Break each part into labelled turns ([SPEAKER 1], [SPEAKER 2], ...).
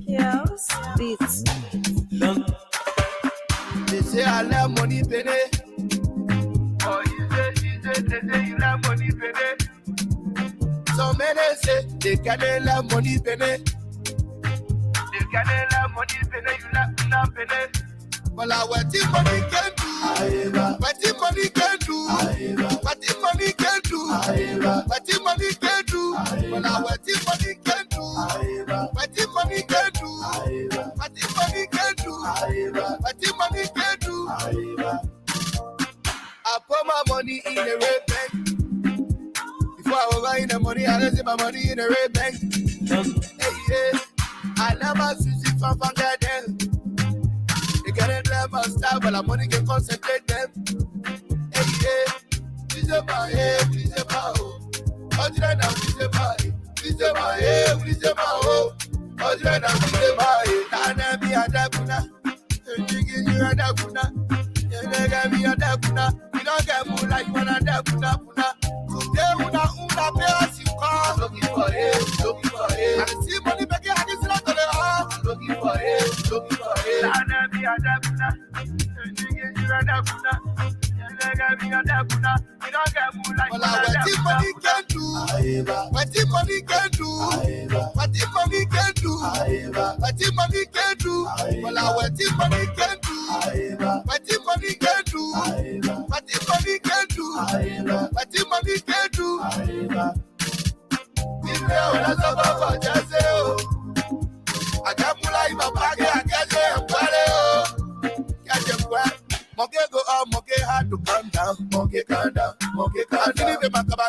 [SPEAKER 1] Yes, beats.
[SPEAKER 2] They say I love money, baby. Oh, you say you love money, baby. So many say they can't love money, baby. They can't love money, baby. You love baby. Well, I what the money can do. What the money can do. What the money can do. What the money can do. Well, I what the money can do. What the money can do. What the money can do. What the money can do. I put my money in the red bank. Before I was buying the money, I raised my money in the red bank. Hey, yeah. I never switch it from there. They can't let my style, but I'm money can concentrate them. Hey, yeah. Please, my head, please, my home. How did I now, please, my head? Please, my head, please, my home. How did I now, please, my head? Now, be a dapuna. You a dapuna. You be a dapuna. You don't get more like you want a dapuna. Una pair you call. Looking for it, looking for it. I see money back here, I can see that to the heart. Looking for it, looking for it. Now, be a dapuna. You a dapuna. You don't get more like you want a dapuna. What money can do? What the money can do? What the money can do? What the money can do? Well, what the money can do? What the money can do? What the money can do? What the money can do? I can't pull out my bag, I can't say I'm monkey go up, monkey hard to calm down, monkey calm down, monkey calm down.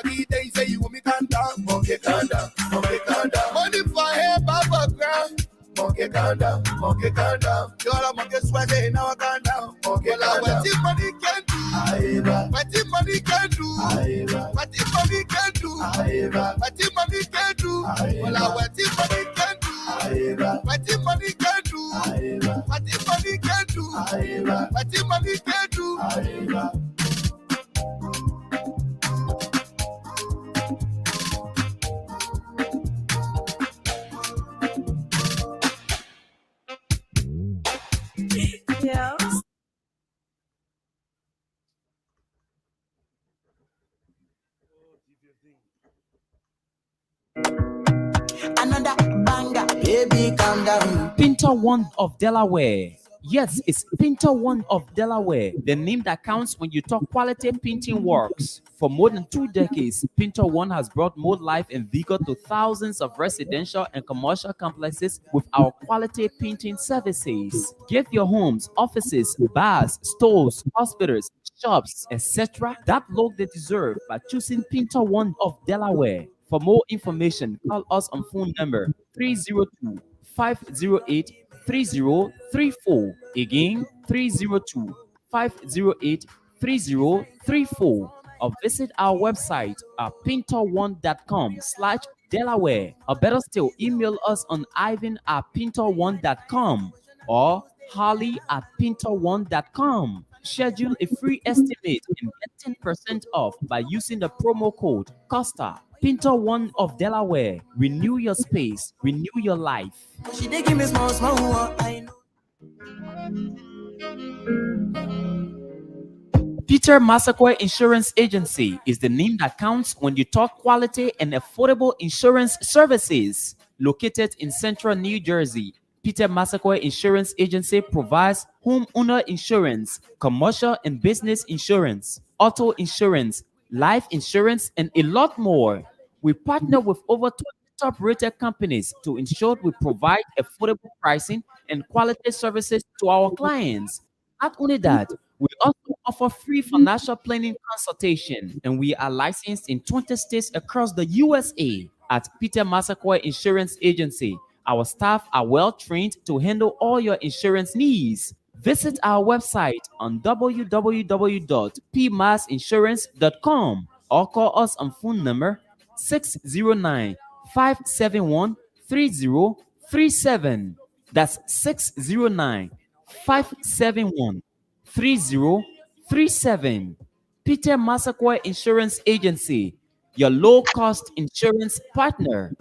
[SPEAKER 2] If you they say you want me calm down, monkey calm down, monkey calm down. Money for head, baba ground, monkey calm down, monkey calm down. You're a monkey sweating, now I calm down, monkey calm down. What the money can do, what the money can do, what the money can do, what the money can do, well, what the money can do. What the money can do, what the money can do, what the money can do.
[SPEAKER 1] Yes.
[SPEAKER 3] Another banger, baby, calm down.
[SPEAKER 4] Pinto One of Delaware. Yes, it's Pinto One of Delaware, the name that counts when you talk quality painting works. For more than 2 decades, Pinto One has brought more life and vigor to thousands of residential and commercial complexes with our quality painting services. Give your homes, offices, bars, stores, hospitals, shops, etc. that look they deserve by choosing Pinto One of Delaware. For more information, call us on phone number 302-508-3034. Again, 302-508-3034. Or visit our website at pinto1.com/Delaware. Or better still, email us on ivan@pinto1.com or holly@pinto1.com. Schedule a free estimate and get 10% off by using the promo code Costa. Pinto One of Delaware. Renew your space, renew your life.
[SPEAKER 3] She dey give me small, I know.
[SPEAKER 4] Peter Massaquoi Insurance Agency is the name that counts when you talk quality and affordable insurance services. Located in central New Jersey, Peter Massaquoi Insurance Agency provides homeowner insurance, commercial and business insurance, auto insurance, life insurance, and a lot more. We partner with over 20 top-rated companies to ensure we provide affordable pricing and quality services to our clients. Not only that, we also offer free financial planning consultation, and we are licensed in 20 states across the USA. At Peter Massaquoi Insurance Agency, our staff are well trained to handle all your insurance needs. Visit our website on www.pmassinsurance.com or call us on phone number 609-571-3037. That's 609-571-3037. Peter Massaquoi Insurance Agency. your low-cost insurance partner.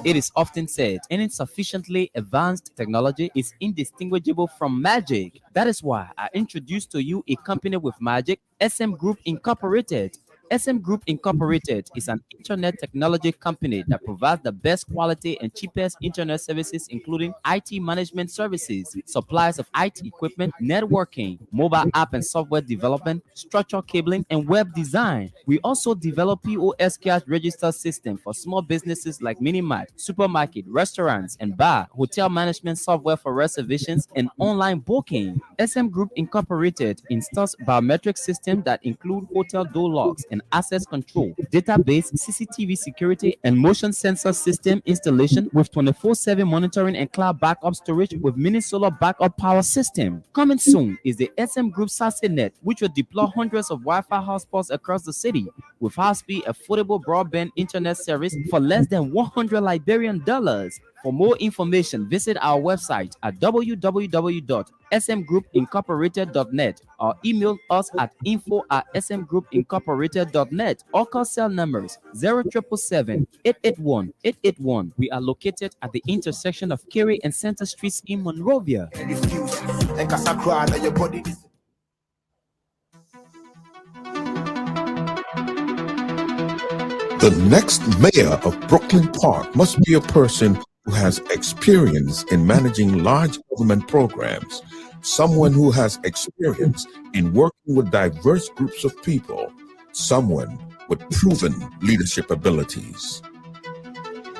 [SPEAKER 4] It is often said any sufficiently advanced technology is indistinguishable from magic. That is why I introduced to you a company with magic, SM Group Incorporated. SM Group Incorporated is an internet technology company that provides the best quality and cheapest internet services, including IT management services, supplies of IT equipment, networking, mobile app and software development, structural cabling, and web design. We also develop POS cash register system for small businesses like mini-mart, supermarket, restaurants, and bar, hotel management software for reservations and online booking. SM Group Incorporated installs biometric systems that include hotel door locks and access control, database, CCTV security, and motion sensor system installation with 24/7 monitoring and cloud backup storage with mini solar backup power system. Coming soon is the SM Group SASE-Net, which will deploy hundreds of Wi-Fi hotspots across the city with high-speed, affordable broadband internet service for less than $100 Liberian. For more information, visit our website at www.smgroupincorporated.net or email us at info@smgroupincorporated.net or call cell numbers 0777-881-881. We are located at the intersection of Kerry and Center Streets in Monrovia.
[SPEAKER 5] The next mayor of Brooklyn Park must be a person who has experience in managing large government programs, someone who has experience in working with diverse groups of people, someone with proven leadership abilities.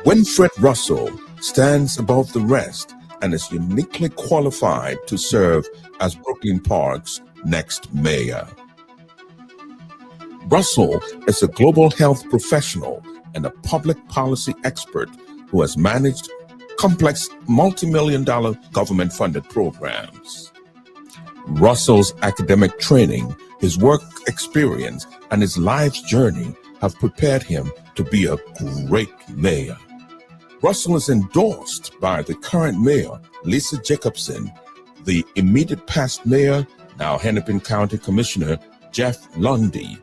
[SPEAKER 5] Winfred Russell stands above the rest and is uniquely qualified to serve as Brooklyn Park's next mayor. Russell is a global health professional and a public policy expert who has managed complex multi-million-dollar government-funded programs. Russell's academic training, his work experience, and his life's journey have prepared him to be a great mayor. Russell is endorsed by the current mayor, Lisa Jacobson, the immediate past mayor, now Hennepin County Commissioner, Jeff Lundy.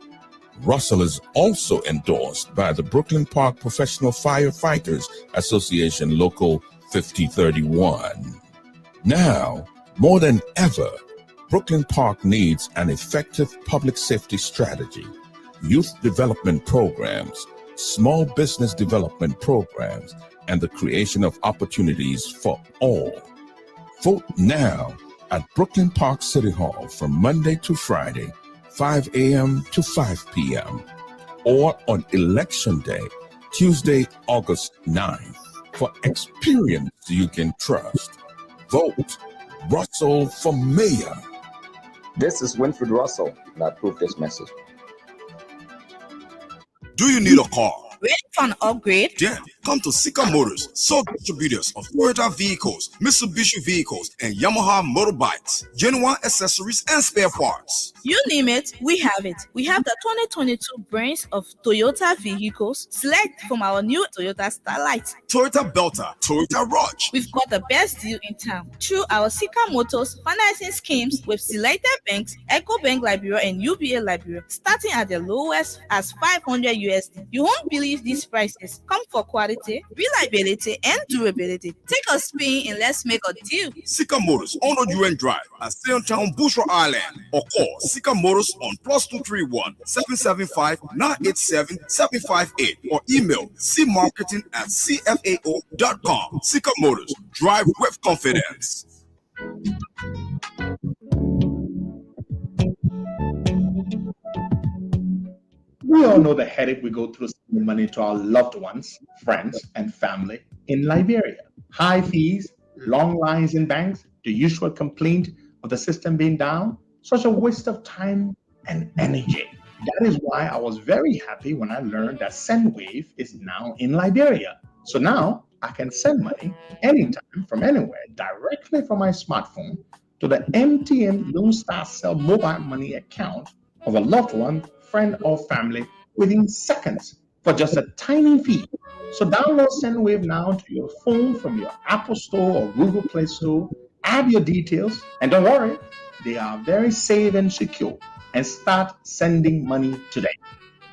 [SPEAKER 5] Russell is also endorsed by the Brooklyn Park Professional Firefighters Association Local 5031. Now, more than ever, Brooklyn Park needs an effective public safety strategy, youth development programs, small business development programs, and the creation of opportunities for all. Vote now at Brooklyn Park City Hall from Monday to Friday, 5 a.m. to 5 p.m. or on Election Day, Tuesday, August 9th. For experience you can trust, vote Russell for mayor.
[SPEAKER 6] This is Winfred Russell, and I approve this message.
[SPEAKER 7] Do you need a car?
[SPEAKER 1] Ready for an upgrade?
[SPEAKER 7] Then come to Sika Motors, sole distributors of Toyota vehicles, Mitsubishi vehicles, and Yamaha motorbikes, genuine accessories and spare parts.
[SPEAKER 1] You name it, we have it. We have the 2022 brands of Toyota vehicles. Select from our new Toyota Starlight,
[SPEAKER 7] Toyota Belter, Toyota Rush.
[SPEAKER 1] We've got the best deal in town through our Sika Motors financing schemes with selected banks, EcoBank Liberia and UBA Liberia, starting at the lowest as $500 USD. You won't believe these prices. Come for quality, reliability, and durability. Take a spin and let's make a deal.
[SPEAKER 7] Sika Motors on the UN Drive at Town Bushra Island, or call Sika Motors on +231 775 987 758 or email cmarketing@cfao.com. Sika Motors, drive with confidence.
[SPEAKER 8] We all know the headache we go through sending money to our loved ones, friends, and family in Liberia. High fees, long lines in banks, the usual complaint of the system being down, such a waste of time and energy. That is why I was very happy when I learned that SendWave is now in Liberia. So now I can send money anytime from anywhere directly from my smartphone to the MTN Lone Star Cell mobile money account of a loved one, friend, or family within seconds for just a tiny fee. So download SendWave now to your phone from your Apple Store or Google Play Store. Add your details, and don't worry, they are very safe and secure. and start sending money today.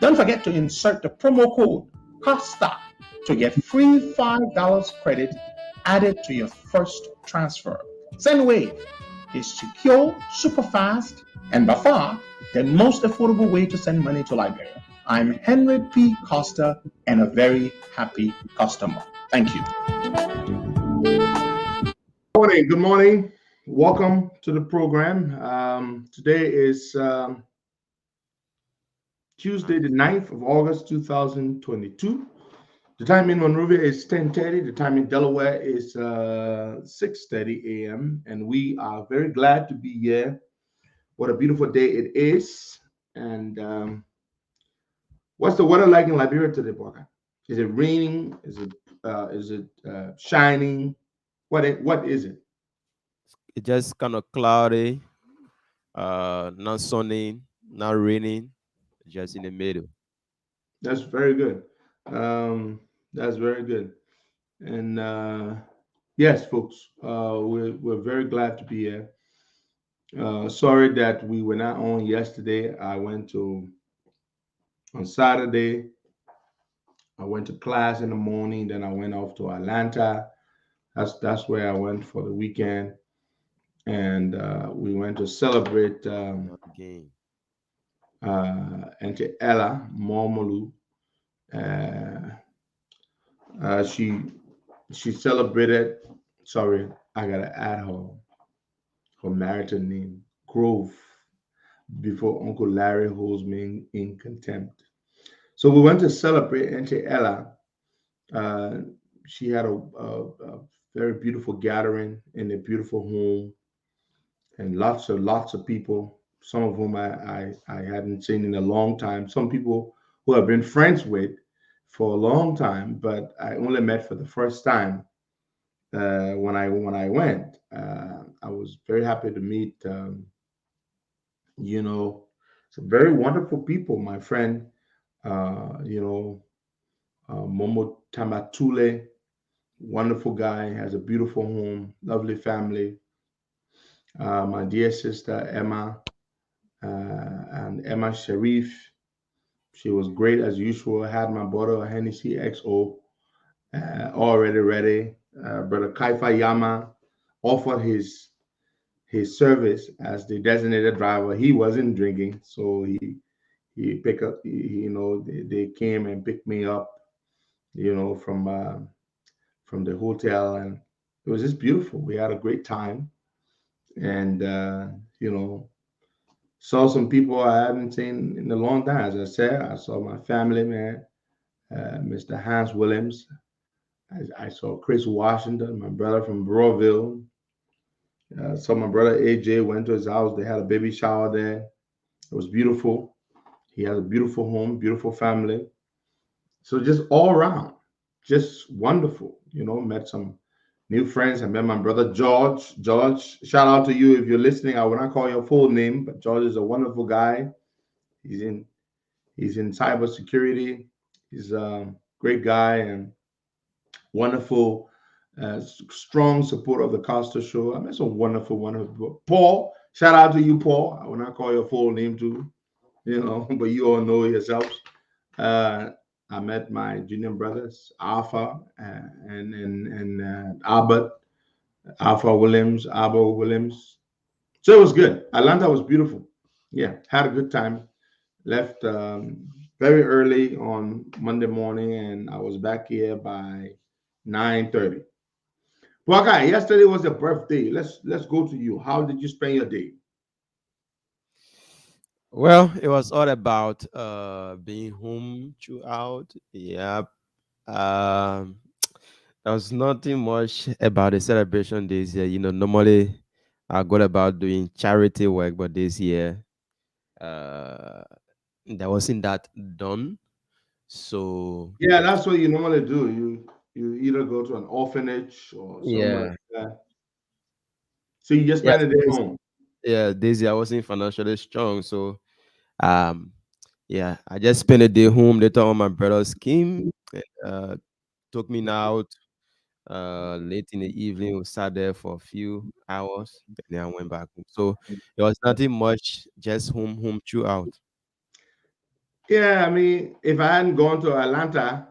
[SPEAKER 8] Don't forget to insert the promo code COSTA to get free $5 credit added to your first transfer. SendWave is secure, super fast, and by far the most affordable way to send money to Liberia. I'm Henry P. Costa and a very happy customer. Thank you. Good morning. Welcome to the program. Today is Tuesday, the 9th of August, 2022. The time in Monrovia is 10:30. The time in Delaware is 6:30 a.m. And we are very glad to be here. What a beautiful day it is. And what's the weather like in Liberia today, Parker? Is it raining? Is it shining? What is it?
[SPEAKER 9] It's just kind of cloudy, not sunny, not raining, just in the middle.
[SPEAKER 8] That's very good. That's very good. And yes, folks, we're very glad to be here. Sorry that we were not on yesterday. On Saturday, I went to class in the morning. Then I went off to Atlanta. That's where I went for the weekend, and we went to celebrate
[SPEAKER 9] Again.
[SPEAKER 8] Auntie Ella Momolu. She celebrated. Sorry, I gotta add her marital name, Grove, before Uncle Larry holds me in contempt. So we went to celebrate Auntie Ella. Uh, she had a very beautiful gathering in a beautiful home, and lots of people. Some of whom I hadn't seen in a long time. Some people who I've been friends with for a long time, but I only met for the first time when I went. I was very happy to meet. You know, some very wonderful people. My friend, Momo Tamatule, wonderful guy, has a beautiful home, lovely family. My dear sister Emma and Emma Sharif, she was great as usual. Had my brother Hennessy XO already ready. Brother Kaifa Yama offered his service as the designated driver. He wasn't drinking, so he pick up. They came and picked me up, from the hotel, and it was just beautiful. We had a great time, and saw some people I haven't seen in a long time. As I said, I saw my family, man, Mr. Hans Williams. I saw Chris Washington, my brother from Broadville. Saw my brother AJ, went to his house. They had a baby shower there. It was beautiful. He has a beautiful home, beautiful family. So just all around, just wonderful. Met some new friends. I met my brother George. George, shout out to you if you're listening. I will not call your full name, but George is a wonderful guy. He's in cybersecurity. He's a great guy and wonderful, strong support of the Costa Show. I met some wonderful Paul. Shout out to you, Paul. I will not call your full name too, but you all know yourselves. I met my junior brothers, Alpha and Albert, Alpha Williams, Alba Williams. So it was good. Atlanta was beautiful. Yeah, had a good time. Left very early on Monday morning, and I was back here by 9:30. Well, guy, yesterday was your birthday. Let's go to you. How did you spend your day?
[SPEAKER 9] Well, it was all about being home throughout. Yeah. Um, there was nothing much about the celebration this year. Normally I go about doing charity work, but this year uh, there wasn't that done. So
[SPEAKER 8] Yeah, that's what you normally do. You either go to an orphanage or somewhere
[SPEAKER 9] yeah,
[SPEAKER 8] like that. So you just
[SPEAKER 9] yeah,
[SPEAKER 8] spend a day home.
[SPEAKER 9] this year I wasn't financially strong, so um, yeah, I just spent a day home. Later on, my brothers came, uh, took me out. Late in the evening, we sat there for a few hours, and then I went back home. So there was nothing much, just home throughout.
[SPEAKER 2] Yeah, I mean, if I hadn't gone to Atlanta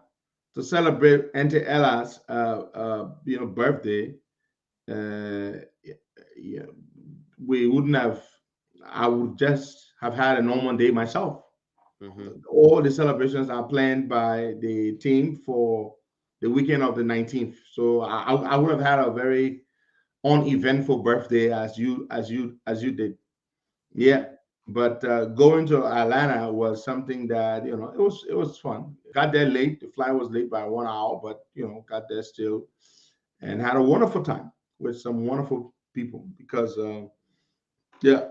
[SPEAKER 2] to celebrate Auntie Ella's, birthday, yeah, we wouldn't have. I would just have had a normal day myself. All the celebrations are planned by the team for the weekend of the 19th. So I would have had a very uneventful birthday as you did. Yeah, but going to Atlanta was something that it was fun. Got there late. The flight was late by 1 hour, but got there still and had a wonderful time with some wonderful people because yeah.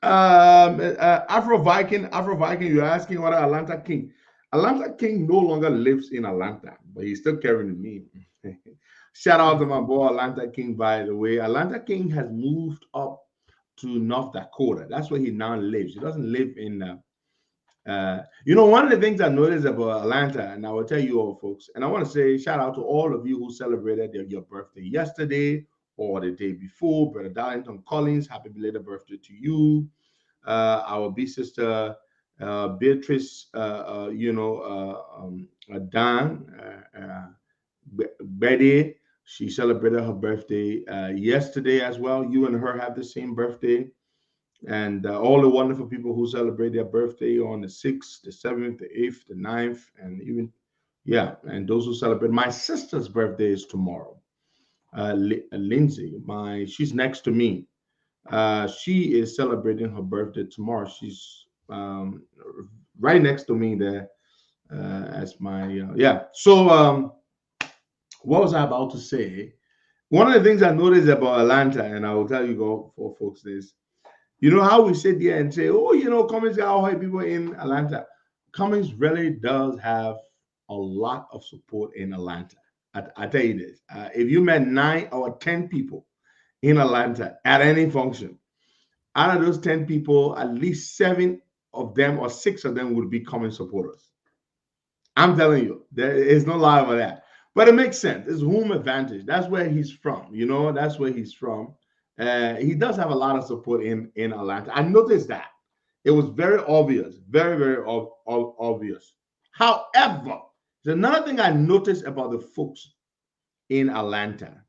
[SPEAKER 2] Afro Viking, you're asking what Atlanta King. Atlanta King no longer lives in Atlanta, but he's still carrying the name. Shout out to my boy Atlanta King, by the way. Atlanta King has moved up to North Dakota. That's where he now lives. He doesn't live in one of the things I noticed about Atlanta, and I will tell you all, folks, and I want to say shout out to all of you who celebrated your birthday yesterday or the day before. Brother Darlington Collins, happy belated birthday to you. Our big sister Beatrice, Dan, Betty, she celebrated her birthday yesterday as well. You and her have the same birthday. And all the wonderful people who celebrate their birthday on the 6th, the 7th, the 8th, the 9th, and even, yeah, and those who celebrate. My sister's birthday is tomorrow. Lindsay, she's next to me. She is celebrating her birthday tomorrow. She's right next to me there as my, yeah. So, what was I about to say? One of the things I noticed about Atlanta, and I will tell you go for folks, is how we sit there and say, oh, Cummings got all white people in Atlanta. Cummings really does have a lot of support in Atlanta. I tell you this. If you met 9 or 10 people in Atlanta at any function, out of those 10 people, at least 7 of them or 6 of them would be Cummings supporters. I'm telling you, there is no lie about that. But it makes sense. It's home advantage. That's where he's from. That's where he's from. He does have a lot of support in Atlanta. I noticed that. It was very obvious, very, very obvious. However, there's another thing I noticed about the folks in Atlanta.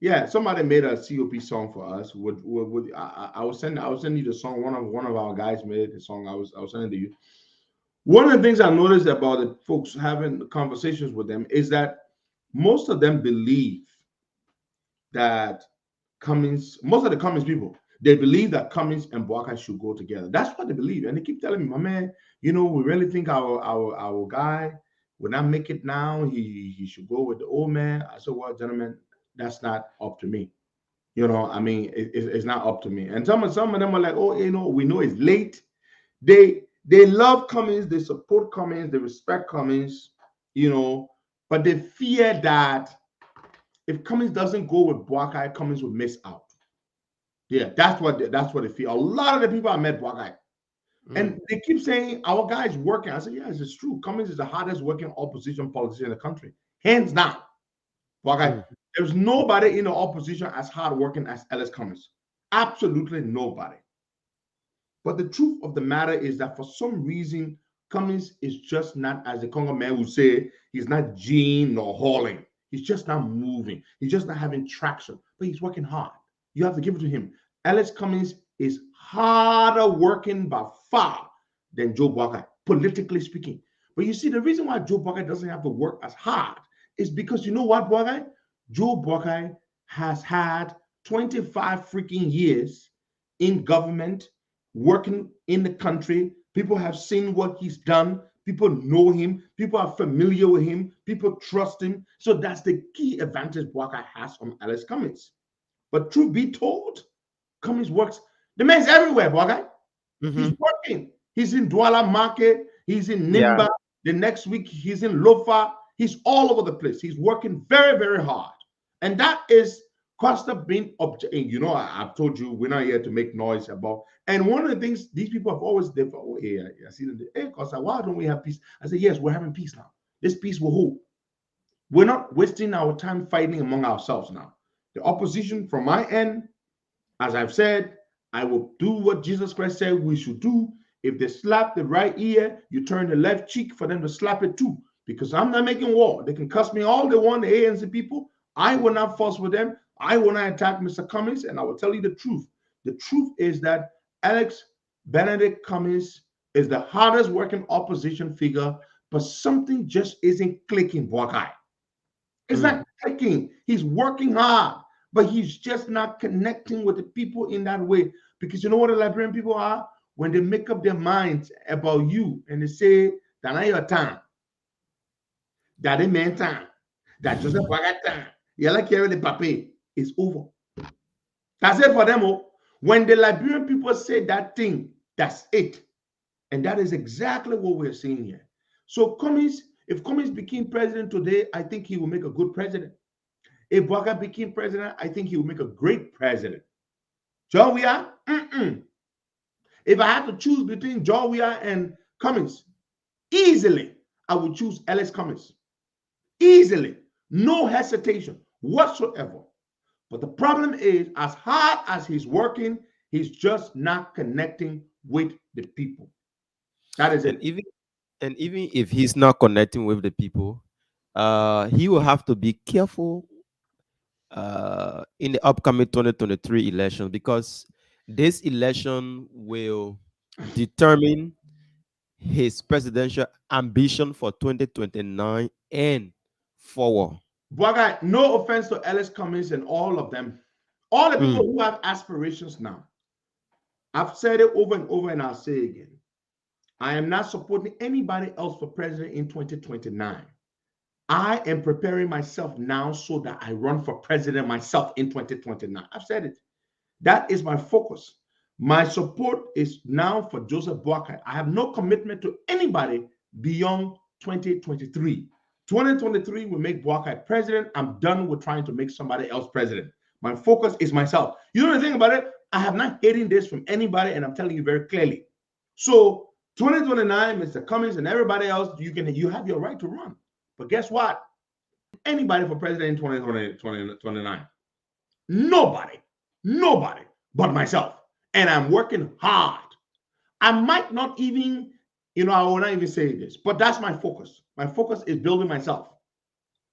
[SPEAKER 2] Yeah, somebody made a COP song for us. I was sending you the song. One of our guys made the song. I was sending to you. One of the things I noticed about the folks having conversations with them is that most of them believe that most of the Cummings people, they believe that Cummings and Boakai should go together. That's what they believe. And they keep telling me, my man, we really think our guy will not make it now. He should go with the old man. I said, well, gentlemen, that's not up to me. It's not up to me. And some of them are like, oh, we know it's late. They love Cummings, they support Cummings, they respect Cummings, but they fear that if Cummings doesn't go with Boakai, Cummings will miss out. Yeah, that's what they feel. A lot of the people I met Boakai, and they keep saying our guy is working. I said, yes, it's true. Cummings is the hardest working opposition politician in the country, hands down. Boakai, there's nobody in the opposition as hard working as Ellis Cummings. Absolutely nobody. But the truth of the matter is that for some reason, Cummings is just not, as the Congo man would say, he's not Gene nor hauling. He's just not moving. He's just not having traction, but he's working hard. You have to give it to him. Alex Cummings is harder working by far than Joe Boakai, politically speaking. But you see, the reason why Joe Boakai doesn't have to work as hard is because you know what, Boakai? Joe Boakai has had 25 freaking years in government, working in the country. People have seen what he's done. People know him. People are familiar with him. People trust him. So that's the key advantage Boakai has on Alex Cummings. But truth be told, Cummings works. The man's everywhere, Boakai. He's working. He's in Douala Market. He's in Nimba. Yeah. The next week, he's in Lofa. He's all over the place. He's working very, very hard. And that is Costa being I've told you we're not here to make noise about. And one of the things these people have always done, I see them, hey, Costa, why don't we have peace? I said, yes, we're having peace now. This peace will hold.
[SPEAKER 8] We're not wasting our time fighting among ourselves now. The opposition from my end, as I've said, I will do what Jesus Christ said we should do. If they slap the right ear, you turn the left cheek for them to slap it too. Because I'm not making war. They can cuss me all they want, the ANC people. I will not fuss with them. I will not attack Mr. Cummings, and I will tell you the truth. The truth is that Alex Benedict Cummings is the hardest working opposition figure, but something just isn't clicking, Buckeye. It's not clicking. He's working hard, but he's just not connecting with the people in that way. Because you know what the Liberian people are? When they make up their minds about you and they say, that not your time, that they meant time, that Joseph Wagat time, you're like the pape, it's over. That's it for them. Oh. When the Liberian people say that thing, that's it. And that is exactly what we're seeing here. So Cummings, if Cummings became president today, I think he will make a good president. If Bwaka became president, I think he will make a great president. John Weah, If I had to choose between John Weah and Cummings, easily, I would choose Alex Cummings. Easily. No hesitation whatsoever. But the problem is, as hard as he's working, he's just not connecting with the people. That is it.
[SPEAKER 9] And even if he's not connecting with the people, he will have to be careful in the upcoming 2023 election, because this election will determine his presidential ambition for 2029 and forward.
[SPEAKER 8] Bwaga, no offense to Alex Cummings and all of them, all the people who have aspirations now. I've said it over and over, and I'll say it again. I am not supporting anybody else for president in 2029. I am preparing myself now so that I run for president myself in 2029. I've said it. That is my focus. My support is now for Joseph Boakai. I have no commitment to anybody beyond 2023. 2023 will make Boakai president. I'm done with trying to make somebody else president. My focus is myself. You know the thing about it? I have not hidden this from anybody, and I'm telling you very clearly. So 2029, Mr. Cummings and everybody else, you have your right to run. But guess what? Anybody for president in 2029? Nobody but myself. And I'm working hard. I might not even, I will not even say this, but that's my focus. My focus is building myself.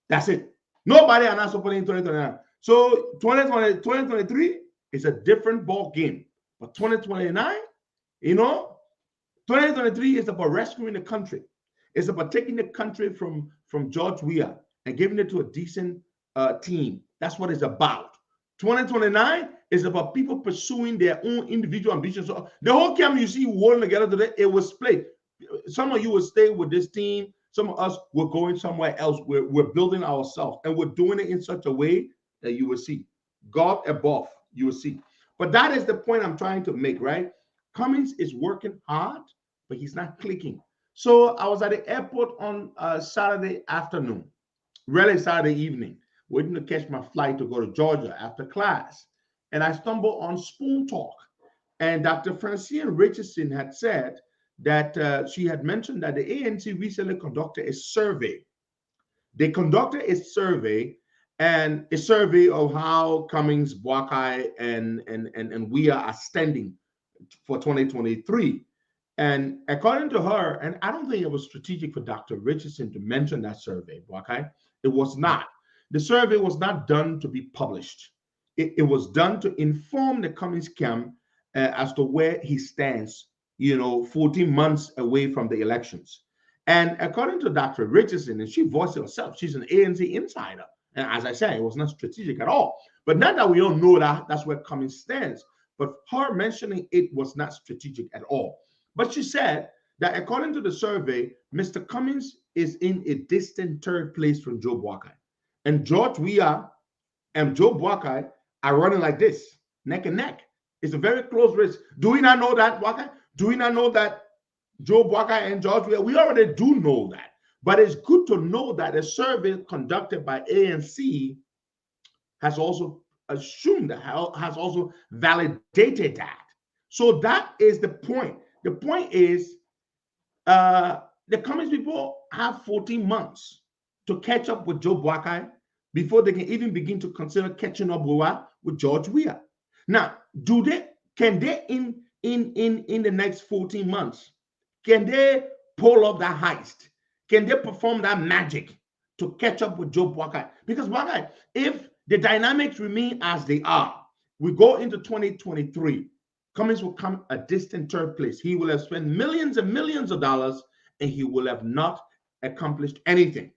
[SPEAKER 8] That's it. Nobody are not supporting 2029. So 2023 is a different ball game. But 2029, 2023 is about rescuing the country. It's about taking the country from George Weah and giving it to a decent team. That's what it's about. 2029 is about people pursuing their own individual ambitions. So the whole camp you see holding together today, it was split. Some of you will stay with this team. Some of us were going somewhere else. We're building ourselves, and we're doing it in such a way that you will see. God above, you will see. But that is the point I'm trying to make, right? Cummings is working hard, but he's not clicking. So I was at the airport on Saturday afternoon, really Saturday evening, waiting to catch my flight to go to Georgia after class. And I stumbled on Spoon Talk. And Dr. Francine Richardson had said that she had mentioned that the ANC recently conducted a survey. They conducted a survey, and a survey of how Cummings, Boakai, and Weah are standing for 2023. And according to her, and I don't think it was strategic for Dr. Richardson to mention that survey, okay? It was not. The survey was not done to be published. It was done to inform the Cummings camp as to where he stands, 14 months away from the elections. And according to Dr. Richardson, and she voiced it herself, she's an ANC insider. And as I said, it was not strategic at all. But not that we don't know that that's where Cummings stands, but her mentioning it was not strategic at all. But she said that according to the survey, Mr. Cummings is in a distant third place from Joe Boakai. And George Weah and Joe Boakai are running like this, neck and neck. It's a very close race. Do we not know that, Boakai? Do we not know that Joe Boakai and George Weah? We already do know that. But it's good to know that a survey conducted by ANC has also assumed that, has also validated that. So that is the point. The point is the Cummings people have 14 months to catch up with Joe Buckeye before they can even begin to consider catching up with George Weah. Now, can they in the next 14 months, can they pull off that heist? Can they perform that magic to catch up with Joe Buckeye? Because Buckeye, if the dynamics remain as they are, we go into 2023, Cummings will come a distant third place. He will have spent millions and millions of dollars, and he will have not accomplished anything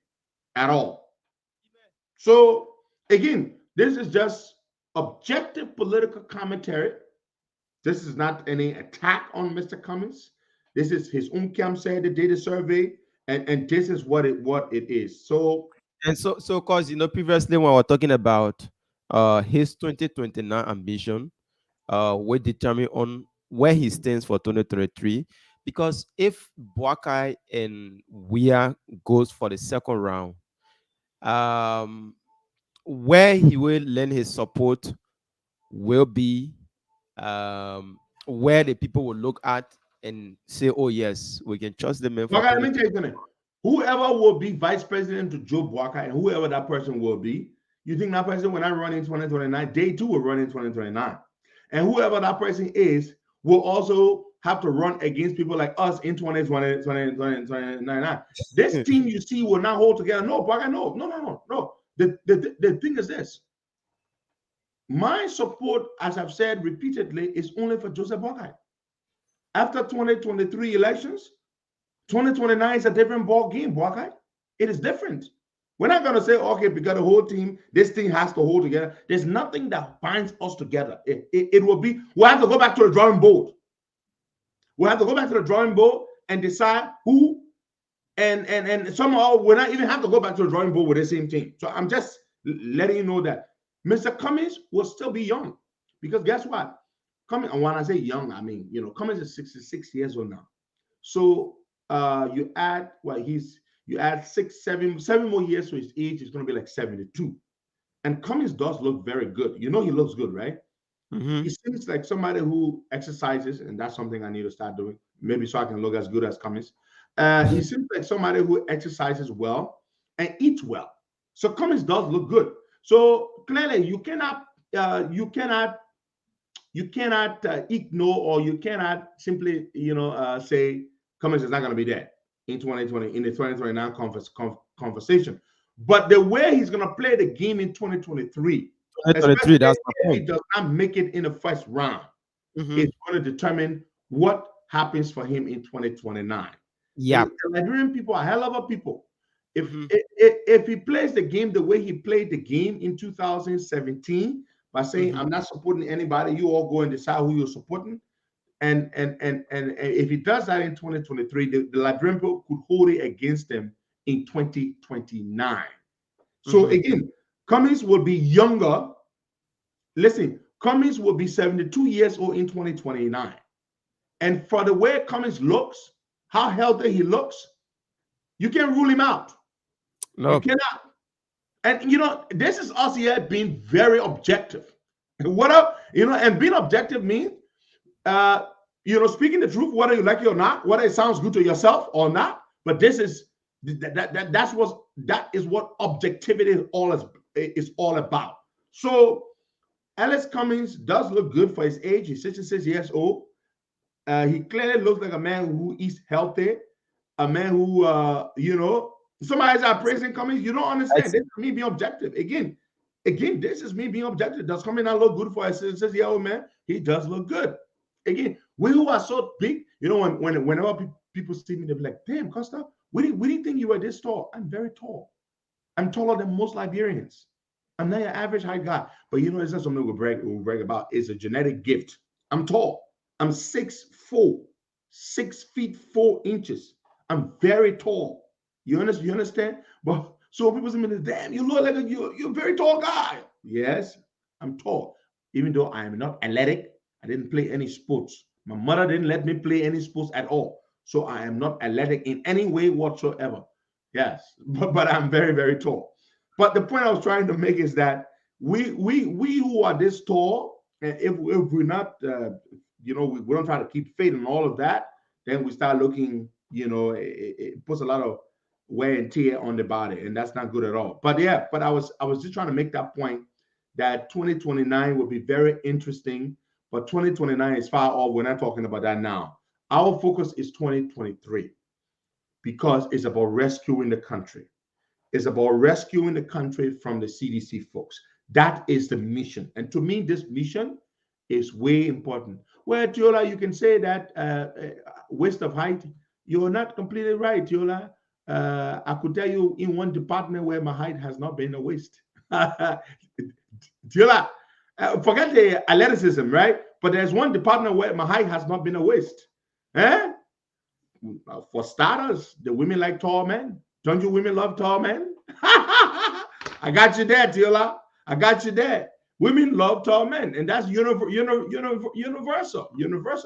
[SPEAKER 8] at all. So again, this is just objective political commentary. This is not any attack on Mr. Cummings. This is his own camp said they did a survey, and this is what it is. So
[SPEAKER 9] cause previously when we were talking about his 2029 ambition, we determine on where he stands for 2023. Because if Buckeye and Weah goes for the second round, where he will lend his support will be where the people will look at and say, "Oh yes, we can trust them."
[SPEAKER 8] Buckeye, let me tell you something. Whoever will be vice president to Joe Buckeye, and whoever that person will be, you think that person when I run in 2029, they too will run in 2029. And whoever that person is will also have to run against people like us in 2029. This team you see will not hold together. No, Buckeye, no. The thing is this. My support, as I've said repeatedly, is only for Joseph Buckeye. After 2023 elections, 2029 is a different ball game, Buckeye. It is different. We're not going to say, okay, because the whole team, this thing has to hold together. There's nothing that binds us together. It will be, we'll have to go back to the drawing board. We'll have to go back to the drawing board and decide who, and somehow we'll not even have to go back to the drawing board with the same team. So I'm just letting you know that Mr. Cummings will still be young, because guess what? Cummings, and when I say young, I mean, Cummings is 66 years old now. So you add seven more years to his age, he's going to be like 72. And Cummings does look very good. He looks good, right?
[SPEAKER 9] Mm-hmm.
[SPEAKER 8] He seems like somebody who exercises, and that's something I need to start doing, maybe so I can look as good as Cummings. He seems like somebody who exercises well and eats well. So Cummings does look good. So clearly, you cannot ignore, or you cannot simply say Cummings is not going to be there in 2020 in the 2029 conversation. But the way he's going to play the game in 2023, especially
[SPEAKER 9] that's
[SPEAKER 8] if he does not make it in the first round, it's going to determine what happens for him in 2029.
[SPEAKER 9] Yeah,
[SPEAKER 8] the Liberian people are hell of a people. If he plays the game the way he played the game in 2017 by saying, I'm not supporting anybody, you all go and decide who you're supporting, and if he does that in 2023, the Liberian people could hold it against them in 2029. So again, Cummings will be younger. Listen, Cummings will be 72 years old in 2029. And for the way Cummings looks, how healthy he looks, you can't rule him out.
[SPEAKER 9] No.
[SPEAKER 8] You cannot. And this is us here being very objective. And being objective means speaking the truth, whether you like it or not, whether it sounds good to yourself or not. But this is that is what objectivity is all about. So Alex Cummings does look good for his age. He's 66 years old. He clearly looks like a man who eats healthy, a man who somebody's praising Cummings. You don't understand. This is me being objective. Again, this is me being objective. Does Cummings not look good for a 66-year-old man? He does look good. Again, we who are so big, whenever people see me, they'll be like, damn, Costa, we didn't think you were this tall. I'm very tall. I'm taller than most Liberians. I'm not your average height guy. But it's not something we'll brag about. It's a genetic gift. I'm tall. I'm 6'4", 6 feet 4 inches. I'm very tall. You understand? But so people say, damn, you look like you're a very tall guy. Yes, I'm tall. Even though I am not athletic, I didn't play any sports. My mother didn't let me play any sports at all. So I am not athletic in any way whatsoever. Yes, but I'm very, very tall. But the point I was trying to make is that we who are this tall, and if we're not, we don't try to keep faith in all of that, then we start looking, it puts a lot of wear and tear on the body, and that's not good at all. But yeah, but I was just trying to make that point that 2029 will be very interesting, but 2029 is far off. We're not talking about that now. Our focus is 2023 because it's about rescuing the country. It's about rescuing the country from the CDC folks. That is the mission. And to me, this mission is way important. Well, Tiola, you can say that waste of height. You're not completely right, Tiola. I could tell you in one department where my height has not been a waste. Tiola, forget the athleticism, right? But there's one department where my height has not been a waste. Eh? For starters, the women like tall men. Don't you women love tall men? I got you there, Tiola. I got you there. Women love tall men, and that's universal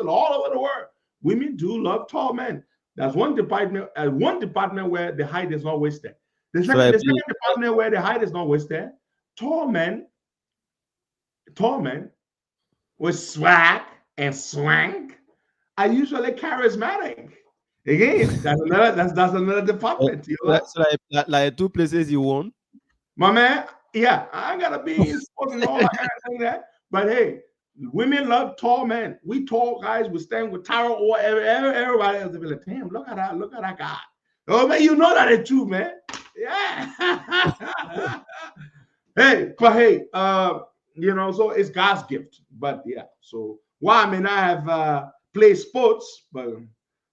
[SPEAKER 8] all over the world. Women do love tall men. That's one department where the height is not wasted. The second department where the height is not wasted, tall men with swag and swank are usually charismatic. Again, that's another department.
[SPEAKER 9] That's like two places you won.
[SPEAKER 8] My man, yeah, I gotta be in sports and all that kind of thing that. But hey, women love tall men. We tall guys would stand with Tyra or everybody else. They be like, damn, look at that guy. Oh man, you know that it's true, man. Yeah. Hey, so it's God's gift. But yeah, so I may not have played sports, but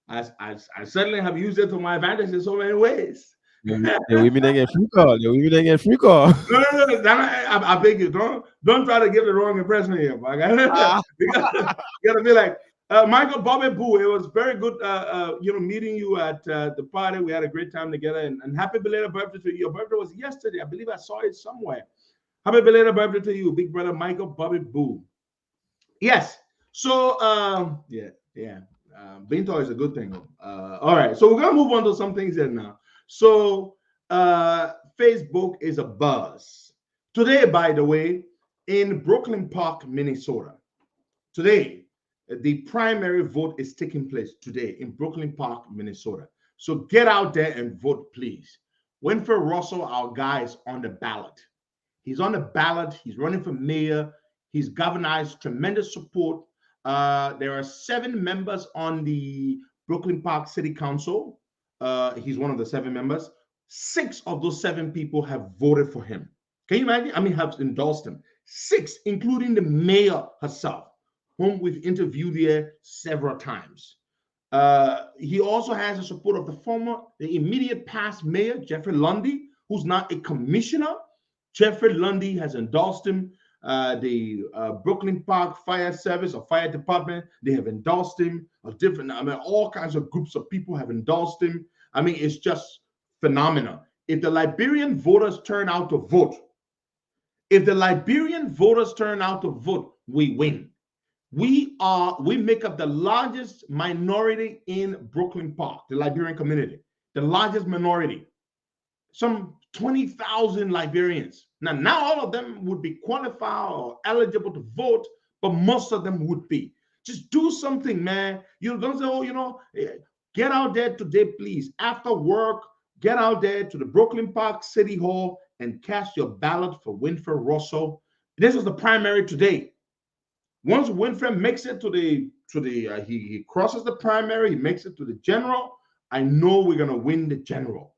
[SPEAKER 8] I certainly have used it to my advantage in so many ways.
[SPEAKER 9] The women don't get free call.
[SPEAKER 8] No. I beg you, don't try to give the wrong impression here. But you gotta be like Michael Bobby Boo. It was very good, meeting you at the party. We had a great time together, and happy belated birthday to you. Your birthday was yesterday. I believe I saw it somewhere. Happy belated birthday to you, big brother Michael Bobby Boo. Yes. So Binto is a good thing. All right, so we're gonna move on to some things here now. So Facebook is a buzz today. By the way, in Brooklyn Park, Minnesota, today the primary vote is taking place today in Brooklyn Park, Minnesota. So get out there and vote, please. Winfred Russell, our guy, is on the ballot. He's on the ballot. He's running for mayor. He's galvanized tremendous support. There are 7 members on the Brooklyn Park City Council. He's one of the 7 members. 6 of those 7 people have voted for him. Can you imagine? I mean, have endorsed him. 6, including the mayor herself, whom we've interviewed here several times. He also has the support of the immediate past mayor, Jeffrey Lundy, who's now a commissioner. Jeffrey Lundy has endorsed him. The Brooklyn Park Fire Service or Fire Department, they have endorsed him. All kinds of groups of people have endorsed him. I mean, it's just phenomenal. If the Liberian voters turn out to vote, we win. We make up the largest minority in Brooklyn Park, the Liberian community, the largest minority. Some 20,000 Liberians. Now all of them would be qualified or eligible to vote, but most of them would be. Just do something, man. You don't say, get out there today, please. After work, get out there to the Brooklyn Park City Hall and cast your ballot for Winfred Russell. This is the primary today. Once Winfred makes it he crosses the primary, he makes it to the general. I know we're gonna win the general.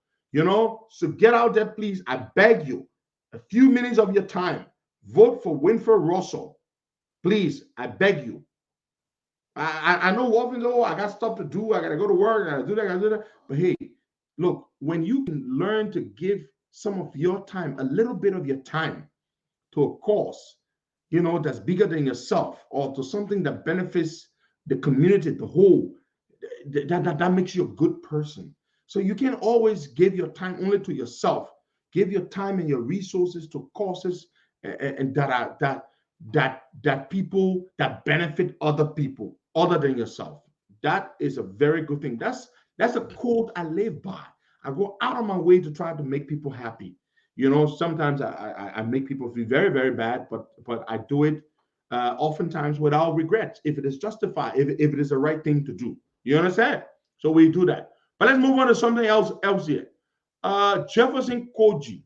[SPEAKER 8] So get out there, please. I beg you, a few minutes of your time, vote for Winfred Russell. Please, I beg you. I know often, I got stuff to do. I got to go to work. I got to do that. But hey, look, when you can learn to give some of your time, a little bit of your time to a cause, that's bigger than yourself or to something that benefits the community, the whole, that makes you a good person. So you can't always give your time only to yourself. Give your time and your resources to causes and that people that benefit other people other than yourself. That is a very good thing. That's a quote I live by. I go out of my way to try to make people happy. Sometimes I make people feel very, very bad, but I do it oftentimes without regret if it is justified, if it is the right thing to do. You understand? So we do that. But let's move on to something else here. Jefferson Koijee.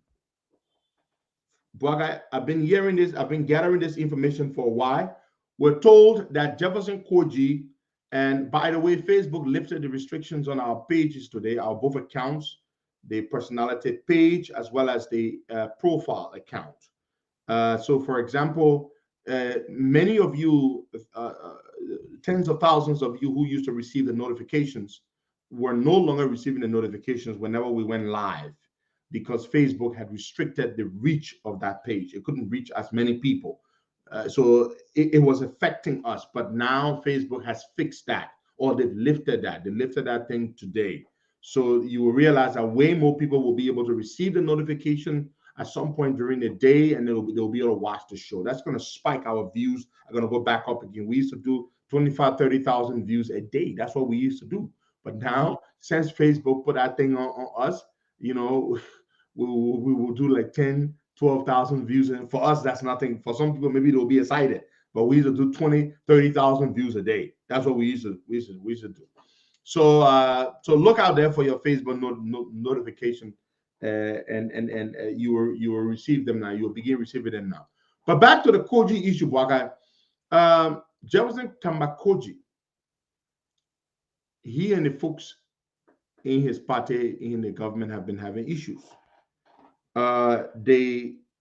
[SPEAKER 8] But I've been hearing this, I've been gathering this information for a while. We're told that Jefferson Koijee, and by the way, Facebook lifted the restrictions on our pages today, our both accounts, the personality page as well as the profile account. So, for example, many of you, tens of thousands of you who used to receive the notifications, were no longer receiving the notifications whenever we went live, because Facebook had restricted the reach of that page. It couldn't reach as many people. So it was affecting us. But now Facebook has fixed that, or they've lifted that. They lifted that thing today. So you will realize that way more people will be able to receive the notification at some point during the day, and they'll be able to watch the show. That's going to spike our views. Are going to go back up again. We used to do 25, 30,000 views a day. That's what we used to do. But now, since Facebook put that thing on us, you know, we will do like 10, 12,000 views. And for us, that's nothing. For some people, maybe they'll be excited. But we used to do 20, 30,000 views a day. That's what we used to do. So look out there for your Facebook notification, and you will receive them now. You'll begin receiving them now. But back to the Koijee issue, Bwaga. Jefferson Koijee, he and the folks in his party, in the government, have been having issues.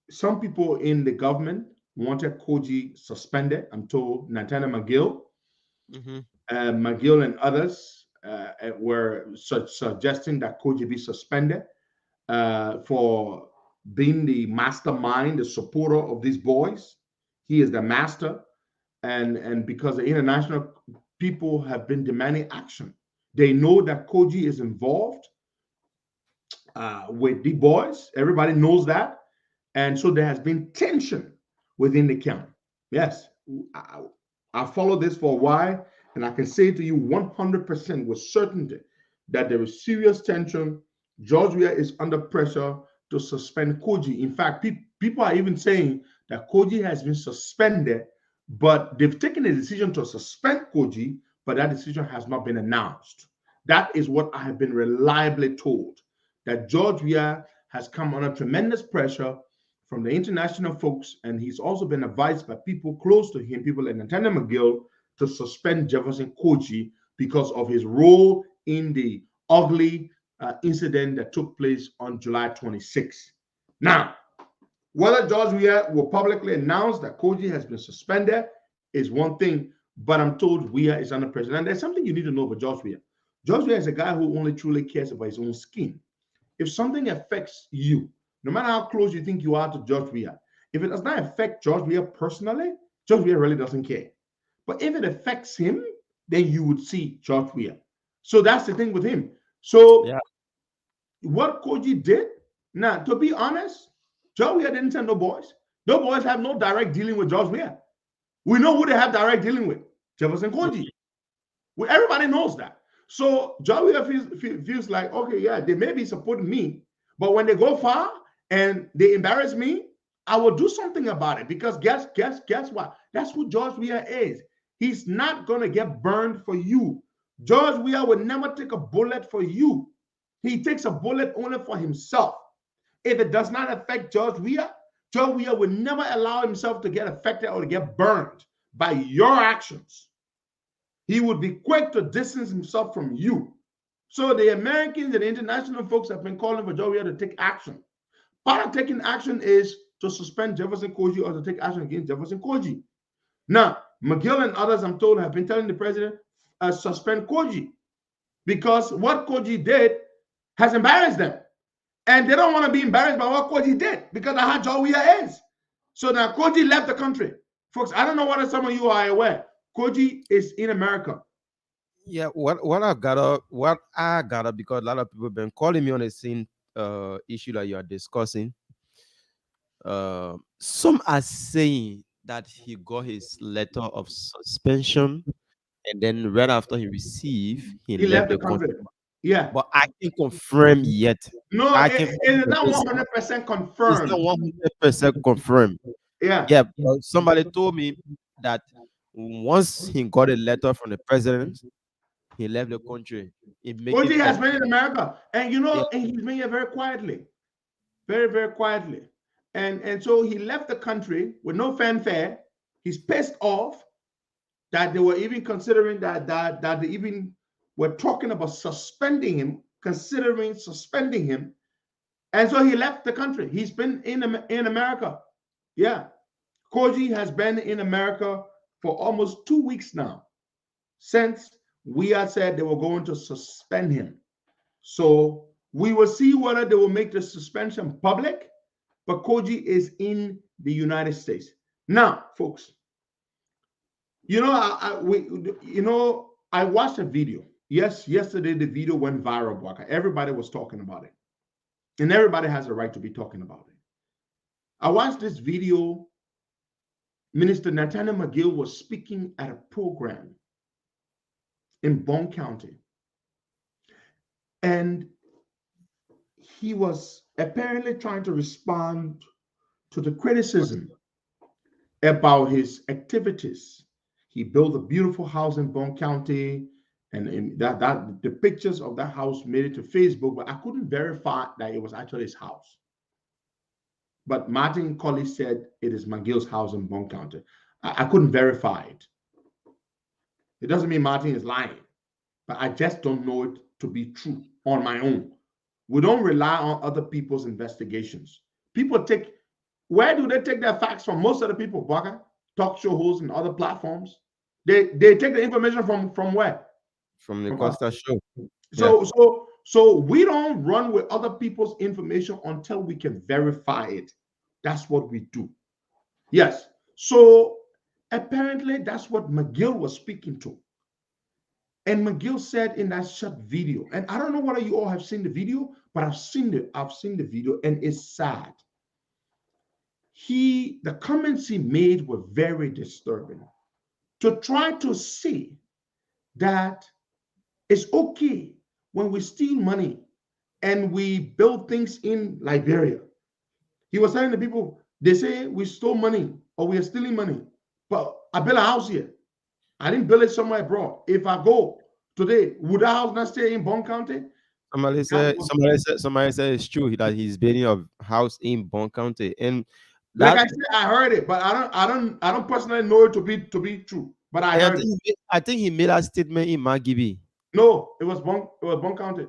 [SPEAKER 8] Some people in the government wanted Koijee suspended. I'm told Nathaniel McGill, McGill and others were suggesting that Koijee be suspended for being the mastermind, the supporter of these boys. He is the master, and because the international people have been demanding action. They know that Koijee is involved with the boys. Everybody knows that. And so there has been tension within the camp. Yes, I followed this for a while, and I can say to you 100% with certainty that there is serious tension. George Weah is under pressure to suspend Koijee. In fact, people are even saying that Koijee has been suspended, but they've taken a decision to suspend Koijee, but that decision has not been announced. That is what I have been reliably told, that George Weah has come under tremendous pressure from the international folks, and he's also been advised by people close to him, people like Nathaniel McGill, to suspend Jefferson Koijee because of his role in the ugly incident that took place on July 26th. Now, whether George Weah will publicly announce that Koijee has been suspended is one thing, but I'm told Weah is under pressure. And there's something you need to know about George Weah. George Weah is a guy who only truly cares about his own skin. If something affects you, no matter how close you think you are to George Weah, if it does not affect George Weah personally, George Weah really doesn't care. But if it affects him, then you would see George Weah. So that's the thing with him. So what Koijee did, now, to be honest, George Weah didn't send no boys. No boys have no direct dealing with George Weah. We know who they have direct dealing with, Jefferson Koijee. Everybody knows that. So George Weah feels like, okay, yeah, they may be supporting me, but when they go far and they embarrass me, I will do something about it, because guess what? That's who George Weah is. He's not going to get burned for you. George Weah would never take a bullet for you. He takes a bullet only for himself. If it does not affect George Weah would never allow himself to get affected or to get burned by your actions. He would be quick to distance himself from you. So the Americans and the international folks have been calling for George Weah to take action. Part of taking action is to suspend Jefferson Koijee or to take action against Jefferson Koijee. Now, McGill and others, I'm told, have been telling the president, suspend Koijee, because what Koijee did has embarrassed them. And they don't want to be embarrassed by what Koijee did, because of how George Weah is. So now Koijee left the country. Folks, I don't know whether some of you are aware. Koijee is in America.
[SPEAKER 9] Yeah, what I got because a lot of people have been calling me on the same issue that you are discussing. Some are saying that he got his letter of suspension, and then right after he received, he left the country.
[SPEAKER 8] Yeah,
[SPEAKER 9] but I can't confirm yet.
[SPEAKER 8] No, it's not 100% confirmed.
[SPEAKER 9] It's not 100% confirmed.
[SPEAKER 8] Yeah.
[SPEAKER 9] But somebody told me that once he got a letter from the president He left the country. He make
[SPEAKER 10] Koijee
[SPEAKER 9] it
[SPEAKER 10] has
[SPEAKER 9] public.
[SPEAKER 10] been in America, and you
[SPEAKER 9] Yeah.
[SPEAKER 10] know, and he's been here very quietly, very, very quietly. And so he left the country with no fanfare. He's pissed off that they were even considering that they even were talking about suspending him, considering suspending him. And so he left the country. He's been in America. Yeah. Koijee has been in America for almost 2 weeks now, since we had said they were going to suspend him. So we will see whether they will make the suspension public, but Koijee is in the United States. Now, folks, you know, I watched a video. Yes, yesterday the video went viral, Bwaka. Everybody was talking about it. And everybody has a right to be talking about it. I watched this video. Minister Nathaniel McGill was speaking at a program in Bone County. And he was apparently trying to respond to the criticism about his activities. He built a beautiful house in Bone County, and that the pictures of that house made it to Facebook, but I couldn't verify that it was actually his house. But Martin Colley said it is McGill's house in Bone County. I couldn't verify it. It doesn't mean Martin is lying, but I just don't know it to be true on my own. We don't rely on other people's investigations. People where do they take their facts from? Most of the people, Baka, talk show hosts and other platforms, they take the information from where?
[SPEAKER 9] From the Costa Show.
[SPEAKER 10] So we don't run with other people's information until we can verify it. That's what we do. Yes. So apparently that's what McGill was speaking to. And McGill said in that short video, and I don't know whether you all have seen the video, but I've seen the video, and it's sad. The comments he made were very disturbing. To try to see that it's okay when we steal money and we build things in Liberia. He was telling the people, they say we stole money or we are stealing money, but I built a house here. I didn't build it somewhere abroad. If I go today, would that house not stay in Bone County?
[SPEAKER 9] Somebody said it's true that he's building a house in Bone County, and
[SPEAKER 10] like I said, I heard it, but I don't personally know it to be true. But I heard it.
[SPEAKER 9] I think he made a statement in McGill.
[SPEAKER 10] No, it was Bone County.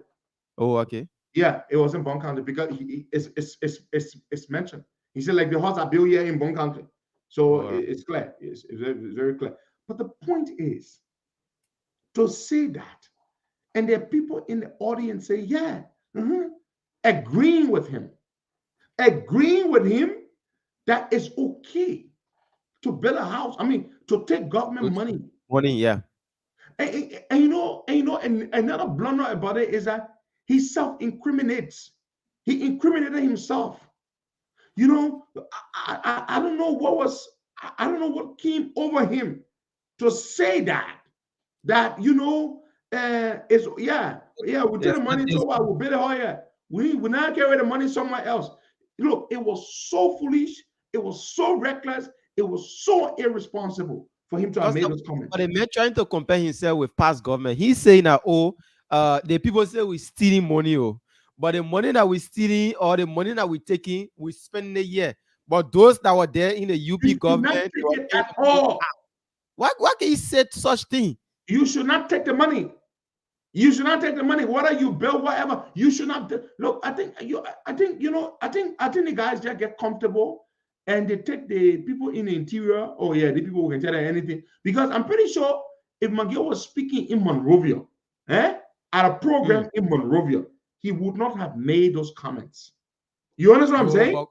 [SPEAKER 9] Oh, okay.
[SPEAKER 10] Yeah, it was in Bone County because it's mentioned. He said like the house I built here in Bone County, so it's clear. It's very clear. But the point is to say that, and there are people in the audience say, yeah, agreeing with him that it's okay to build a house. I mean, to take government money.
[SPEAKER 9] Yeah.
[SPEAKER 10] And another blunder about it is that he self-incriminates. He incriminated himself. You know, I don't know what came over him to say that you know, we take the money to what we build it here. We now carry the money somewhere else. Look, it was so foolish, it was so reckless, it was so irresponsible for him to have made those comments.
[SPEAKER 9] But the man trying to compare himself with past government, he's saying that the people say we're stealing money, but the money that we're stealing or the money that we're taking, we spend a year. But those that were there in the UP government,
[SPEAKER 10] at all.
[SPEAKER 9] Why can he say such thing?
[SPEAKER 10] You should not take the money. You should not take the money. Whether you build whatever, you should not. Look, I think the guys just get comfortable and they take the people in the interior. Oh yeah, the people who can tell them anything. Because I'm pretty sure if McGill was speaking in Monrovia, at a program in Monrovia, he would not have made those comments. You understand what I'm saying?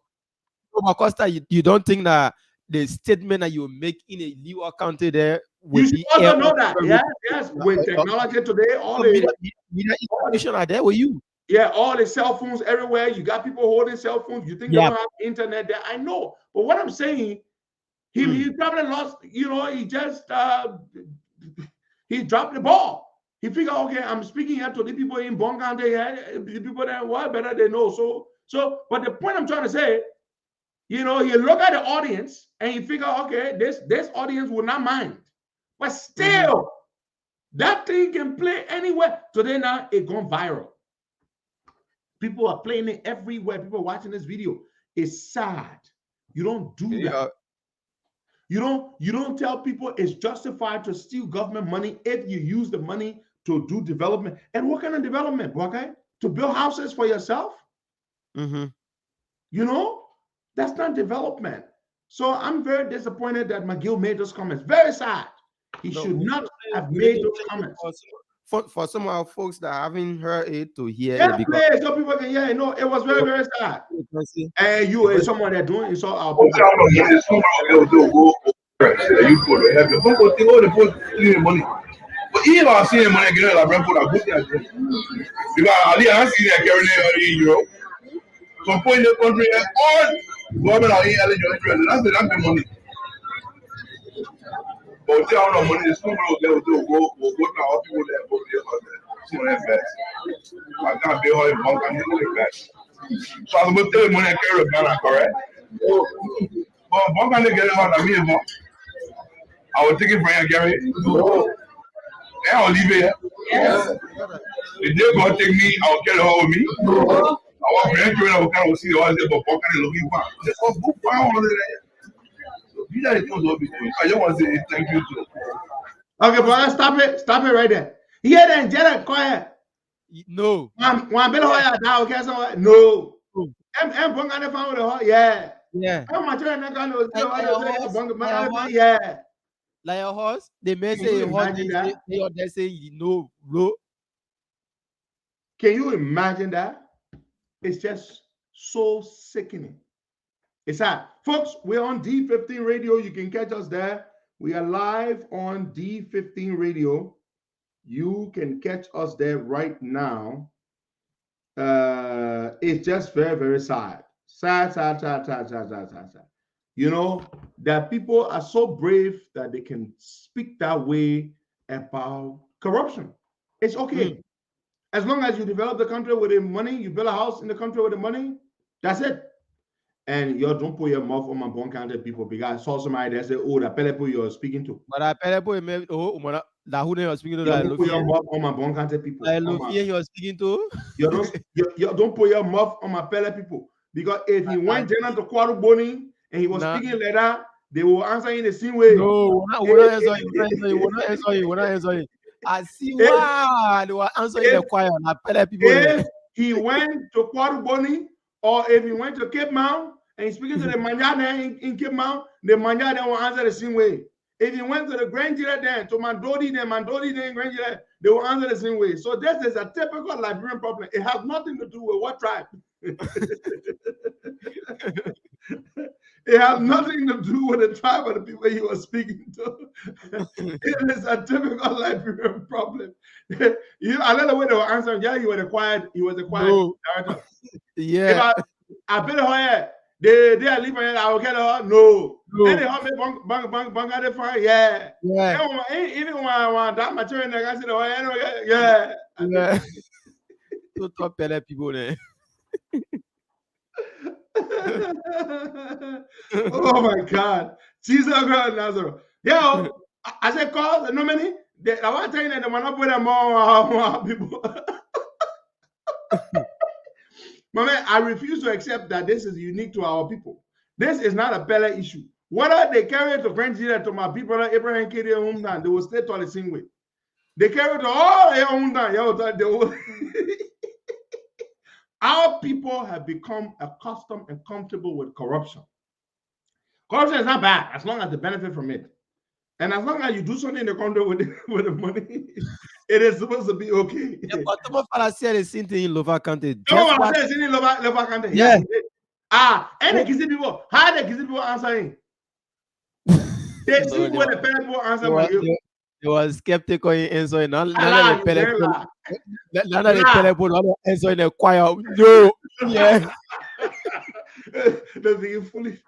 [SPEAKER 9] But Costa, you don't think that the statement that you make in a Leeward County there will
[SPEAKER 10] you should also know that. Yes. With technology today, all the
[SPEAKER 9] media information are there with you.
[SPEAKER 10] Yeah, all the cell phones everywhere. You got people holding cell phones. You think they don't have internet there? I know. But what I'm saying, he probably lost, you know, he just he dropped the ball. He figured, okay, I'm speaking here to the people in Bone County, the people that what better they know. So, but the point I'm trying to say, you know, you look at the audience and you figure, okay, this audience will not mind. But still, That thing can play anywhere. Today now it gone viral. People are playing it everywhere. People are watching this video. It's sad. You don't do that. You don't tell people it's justified to steal government money if you use the money to do development. And what kind of development? Okay, to build houses for yourself. You know, that's not development. So I'm very disappointed that McGill made those comments. Very sad. He should not have made those comments.
[SPEAKER 9] For some of our folks that haven't heard it to hear
[SPEAKER 10] Yeah,
[SPEAKER 9] it, because
[SPEAKER 10] play so people can hear it. No, it was very, very sad. And you is someone that doing it, so our people.
[SPEAKER 2] You put the help. Some people think, oh, they put money. But even I see money get like Brentford, I put that because I see that carrying euro. So point the country and all government are eligible interest. That's the money. But they don't know money. There's some people that will go to all people that go there. So that's best. I can't be all in bank and like that. So I'm going to tell you money I carry Ghana, correct? But bank and they get it out of me. I will take it from you, Gary. And I'll leave it here. If they're going to take me, I'll get it all with me. I want grandchildren, I will kind of see the ones that are looking for. Just go find one of them. So these are the things we'll be doing. I just want to say thank you to.
[SPEAKER 10] Okay, but stop it right there. Yeah, then Jared, quiet.
[SPEAKER 9] No.
[SPEAKER 10] One bill hoya now, okay, so no. I'm going to find the yeah.
[SPEAKER 9] Yeah.
[SPEAKER 10] I'm not trying to go yeah.
[SPEAKER 9] Like a horse, they may say a horse, they say no, bro.
[SPEAKER 10] Can you imagine that? It's just so sickening. It's sad. Folks, we're on D15 Radio. You can catch us there. We are live on D15 Radio. You can catch us there right now. It's just very, very sad. Sad. You know, that people are so brave that they can speak that way about corruption. It's okay. As long as you develop the country with the money, you build a house in the country with the money, that's it. And you don't put your mouth on my bone counted people because I saw somebody that said, oh, the Pelepo you're speaking to.
[SPEAKER 9] But I Pelepo, who you're speaking to,
[SPEAKER 10] don't put your mouth on my bone counted people.
[SPEAKER 9] You're speaking to?
[SPEAKER 10] You don't put your mouth on my Pele people. Because if he went down to Kwaru Boni and he was speaking like that, they will answer in the same way.
[SPEAKER 9] No, we're not answering. I see why they were answering the choir.
[SPEAKER 10] If he went to Kwaru Boni or if he went to Cape Mount and he's speaking to the Manja in Cape Mount, the Manja then will answer the same way. If he went to the Grand Jira then, to Mandodi then Grand Jira, they will answer the same way. So this is a typical Liberian problem. It has nothing to do with what tribe. It has nothing to do with the tribe of the people he was speaking to. It is a typical Liberian problem. I don't know where they were answering. Yeah, he was a quiet director.
[SPEAKER 9] Yeah.
[SPEAKER 10] I bet her they are living I will get her. No. And they have me bang at the fire. Yeah. Even when that material I said, yeah.
[SPEAKER 9] Yeah. To top people there.
[SPEAKER 10] Oh my God. Jesus God Nazareth. Yo, I said call no many. I want to tell you that they want to put them more people. My man, I refuse to accept that this is unique to our people. This is not a Pele issue. Whether they carry it to Grand Jira to my people, Abraham Kiri Homeland, they will stay to the same way. They carry it to all their homeland. Our people have become accustomed and comfortable with corruption. Corruption is not bad as long as they benefit from it. And as long as you do something in the country with the money, it is supposed to be okay.
[SPEAKER 9] Yeah, but I said the same thing in Lova County.
[SPEAKER 10] Yeah. And the Kizzy people, how the Kizzy people answering? They see what the people answer for you.
[SPEAKER 9] They were skeptical in answering. None of the people answering the choir. No. Yeah.
[SPEAKER 10] They're being foolish.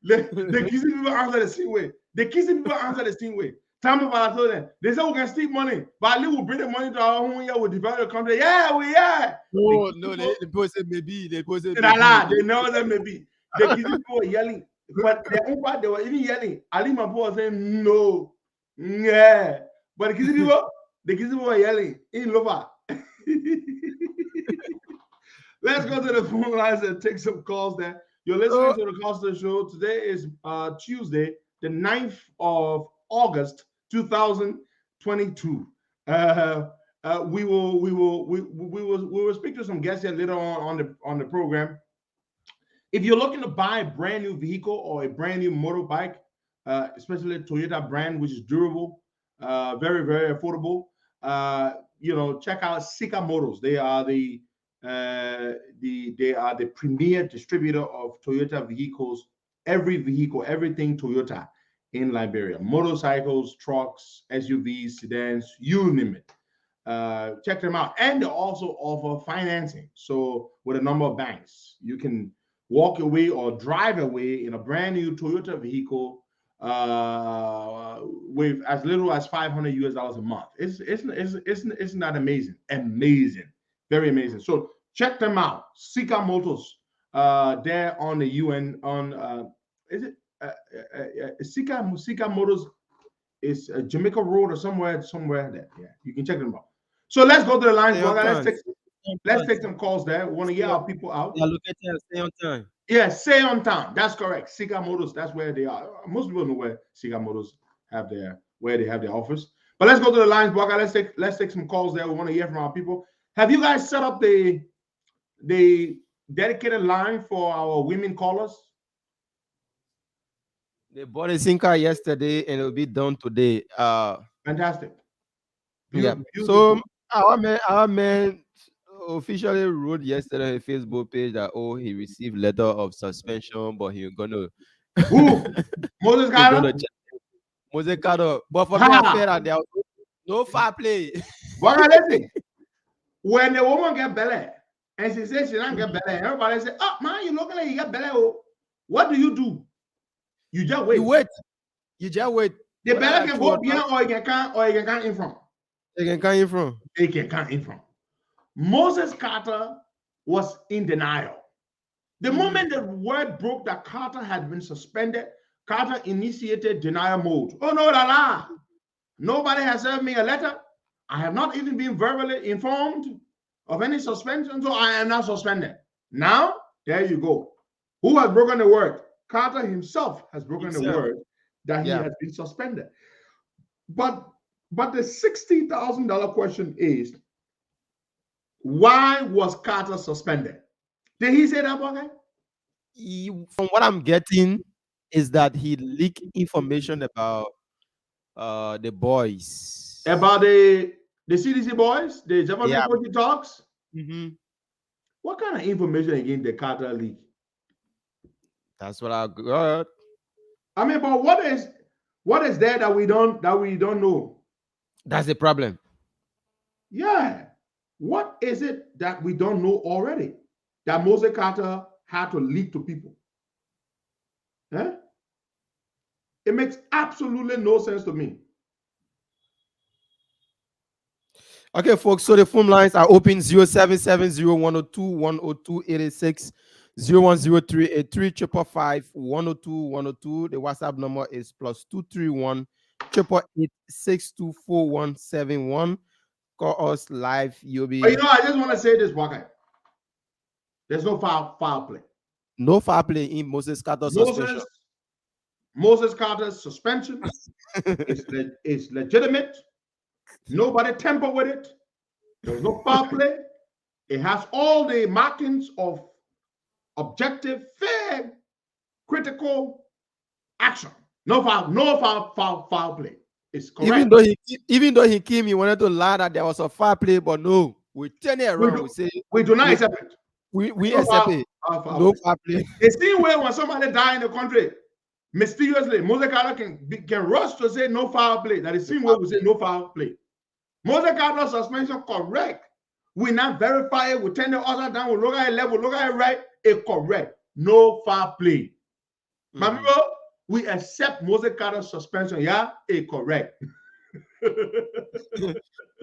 [SPEAKER 10] The Kizzy people answer the same way. The Kizzy people answer the same way. Time about told them. They say we can steal money, but Ali will bring the money to our home here. We'll develop the country. Yeah, we are.
[SPEAKER 9] No, the people say maybe.
[SPEAKER 10] They know that maybe. The Kizzy people were yelling, but the Umpa they were even yelling. Ali Mabu was saying no. Yeah. But the kids were yelling in Lova. Let's go to the phone lines and take some calls there. You're listening to the Costa Show. Today is Tuesday, the 9th of August, 2022. We will speak to some guests here later on the program. If you're looking to buy a brand new vehicle or a brand new motorbike, especially a Toyota brand, which is durable, very, very affordable, check out Sika Motors. They are the premier distributor of Toyota vehicles. Everything Toyota in Liberia: motorcycles, trucks, SUVs, sedans, you name it. Check them out, and they also offer financing. So with a number of banks, you can walk away or drive away in a brand new Toyota vehicle with as little as $500 a month. Isn't that amazing? Amazing, very amazing. So check them out, Sika Motors. There on the UN on Sika Motors is Jamaica Road or somewhere there. Yeah, you can check them out. So let's go to the lines, brother. Let's take some calls there. We want to get our people out.
[SPEAKER 9] Yeah, look at that. Stay on time.
[SPEAKER 10] Yeah, stay on time. That's correct. Sika Motors, that's where they are. Most people know where Sika Motors have their office. But let's go to the lines, Baka. Let's take some calls there. We want to hear from our people. Have you guys set up the dedicated line for our women callers?
[SPEAKER 9] They bought a SIM card yesterday and it'll be done today.
[SPEAKER 10] Fantastic.
[SPEAKER 9] Yeah. So our man officially wrote yesterday on his Facebook page that he received letter of suspension, but he's gonna
[SPEAKER 10] Moses Carter.
[SPEAKER 9] Moses Carter. But for me, I feel that there was no foul play.
[SPEAKER 10] But listen, when the woman get belly and she says she don't get belly, everybody say, "Oh man, you looking like you get belly." Oh. What do? You just wait.
[SPEAKER 9] You just wait.
[SPEAKER 10] The belly can go behind or it can come in from.
[SPEAKER 9] It can come in from.
[SPEAKER 10] It can come in from. Moses Carter was in denial. The moment the word broke that Carter had been suspended, Carter initiated denial mode. Oh, no, la. Nobody has sent me a letter. I have not even been verbally informed of any suspension, so I am not suspended. Now, there you go. Who has broken the word? Carter himself has broken the word that he has been suspended. But the $60,000 question is, why was Carter suspended? Did he say that, okay?
[SPEAKER 9] From what I'm getting is that he leaked information about the boys.
[SPEAKER 10] About the CDC boys? The Jefferson Koijee talks?
[SPEAKER 9] Mm-hmm.
[SPEAKER 10] What kind of information again did Carter leak?
[SPEAKER 9] That's what I got.
[SPEAKER 10] I mean, but what is there that we don't know?
[SPEAKER 9] That's the problem.
[SPEAKER 10] Yeah. What is it that we don't know already that Moses Carter had to leak to people? It makes absolutely no sense to me.
[SPEAKER 9] Okay, folks, so the phone lines are open: 0770-102-102-86, 01038355102-102. The WhatsApp number is +231 888-624-171. Call us live. You'll be.
[SPEAKER 10] But I just want to say this, Waka. There's no foul play.
[SPEAKER 9] No foul play in Moses Carter's suspension.
[SPEAKER 10] Moses Carter's suspension is legitimate. Nobody tampered with it. There's no foul play. It has all the markings of objective, fair, critical action. No foul play. It's correct.
[SPEAKER 9] Even though he came, he wanted to lie that there was a foul play, but no, we turn it around.
[SPEAKER 10] We do not accept it.
[SPEAKER 9] We accept it. No foul play.
[SPEAKER 10] The same way when somebody die in the country, mysteriously, Moses Carter can rush to say no foul play. That is the same way we say no foul play. Moses Carter's suspension correct. We not verify it. We turn the other down. We look at it left. We look at it right. It correct. No foul play. My people, we accept Moses Carter's suspension. Yeah, it correct.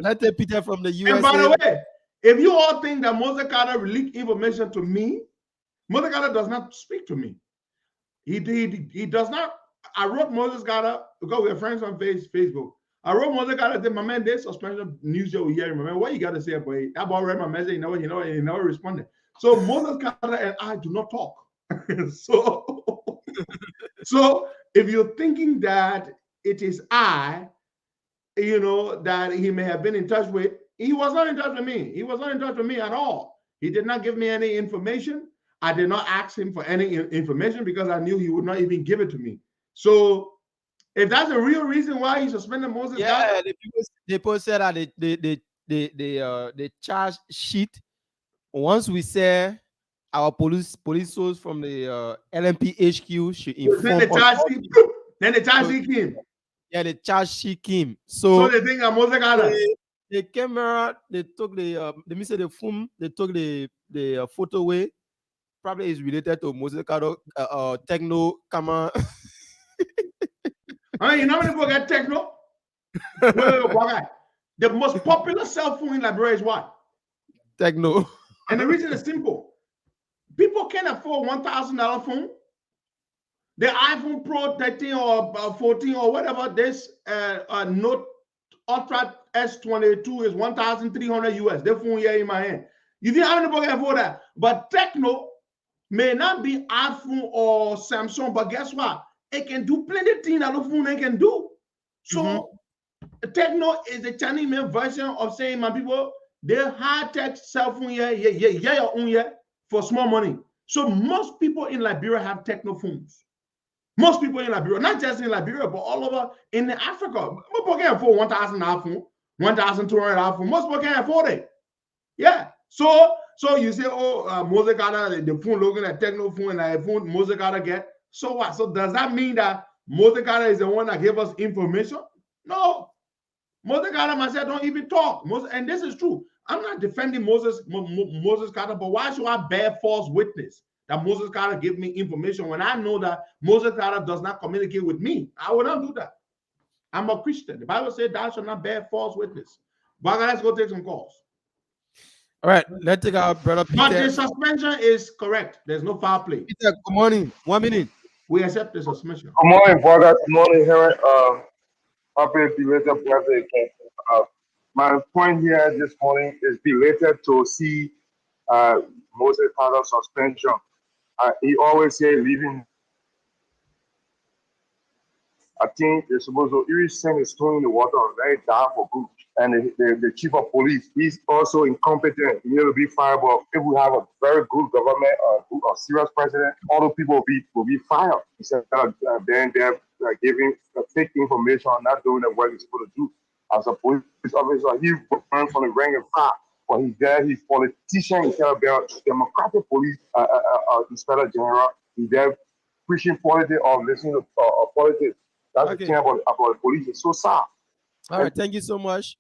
[SPEAKER 9] Let's take Peter from the USA.
[SPEAKER 10] And by the way, if you all think that Moses Carter leaked information to me, Moses Carter does not speak to me. He does not. I wrote Moses Carter because we're friends on Facebook. I wrote Moses Carter. My man, there's suspension news you here. Remember what you got to say about it? I about read my message. He never responded. So Moses Carter and I do not talk. So if you're thinking that it is I, that he may have been in touch with, he was not in touch with me. He was not in touch with me at all. He did not give me any information. I did not ask him for any information because I knew he would not even give it to me. So if that's the real reason why he suspended Moses,
[SPEAKER 9] the people said that the charge sheet, once we say our police source from the LMP HQ should inform
[SPEAKER 10] then the charge sheet came.
[SPEAKER 9] Yeah, the charge sheet came.
[SPEAKER 10] So they think I'm Moses Carter.
[SPEAKER 9] The camera, they took the let me say the film, they took the photo away. Probably is related to Moses Carter techno camera.
[SPEAKER 10] You know when people get techno? The most popular cell phone in Liberia is what?
[SPEAKER 9] Techno.
[SPEAKER 10] And the reason is simple. People can't afford $1,000 phone. The iPhone Pro 13 or 14 or whatever, this Note Ultra S22 is 1,300 US. The phone here in my hand. You think how many people can afford that? But Techno may not be iPhone or Samsung, but guess what? It can do plenty of things that the phone they can do. So Techno is the Chinese version of saying, my people, they're high-tech cell phone here for small money. So most people in Liberia have Techno phones. Most people in Liberia, not just in Liberia, but all over in Africa. Most people can afford $1,000 phone, $1,200 phone. Most people can't afford it. Yeah. So you say, Moses Carter, the phone looking at Techno phone and the phone Moses Carter get. So what? So does that mean that Moses Carter is the one that gave us information? No. Moses Carter myself don't even talk. And this is true. I'm not defending Moses Carter, but why should I bear false witness that Moses Carter gave me information when I know that Moses Carter does not communicate with me? I will not do that. I'm a Christian. The Bible says thou shalt not bear false witness. But let's go take some calls.
[SPEAKER 9] All right, let's take our brother Peter.
[SPEAKER 10] But the suspension is correct. There's no foul play.
[SPEAKER 9] Peter, good morning. 1 minute.
[SPEAKER 10] We accept the suspension.
[SPEAKER 11] Good morning, brother. Good morning, Harry. Happy belated birthday again. My point here this morning is related to see Moses Carter suspension. He always say leaving. I think they're supposed to irrigate his stone in the water, very dark for good. And the chief of police, he's also incompetent. He need to be fired. But if we have a very good government, a serious president, all the people will be fired. Instead of they're giving fake information, not doing the work he's supposed to do. As a police officer, he returned from the rank and file. But he's there, he's politician, he's there about Democratic police inspector general. He's there preaching politics or listening to politics. That's the thing about the police. It's so sad.
[SPEAKER 9] All right, thank you so much,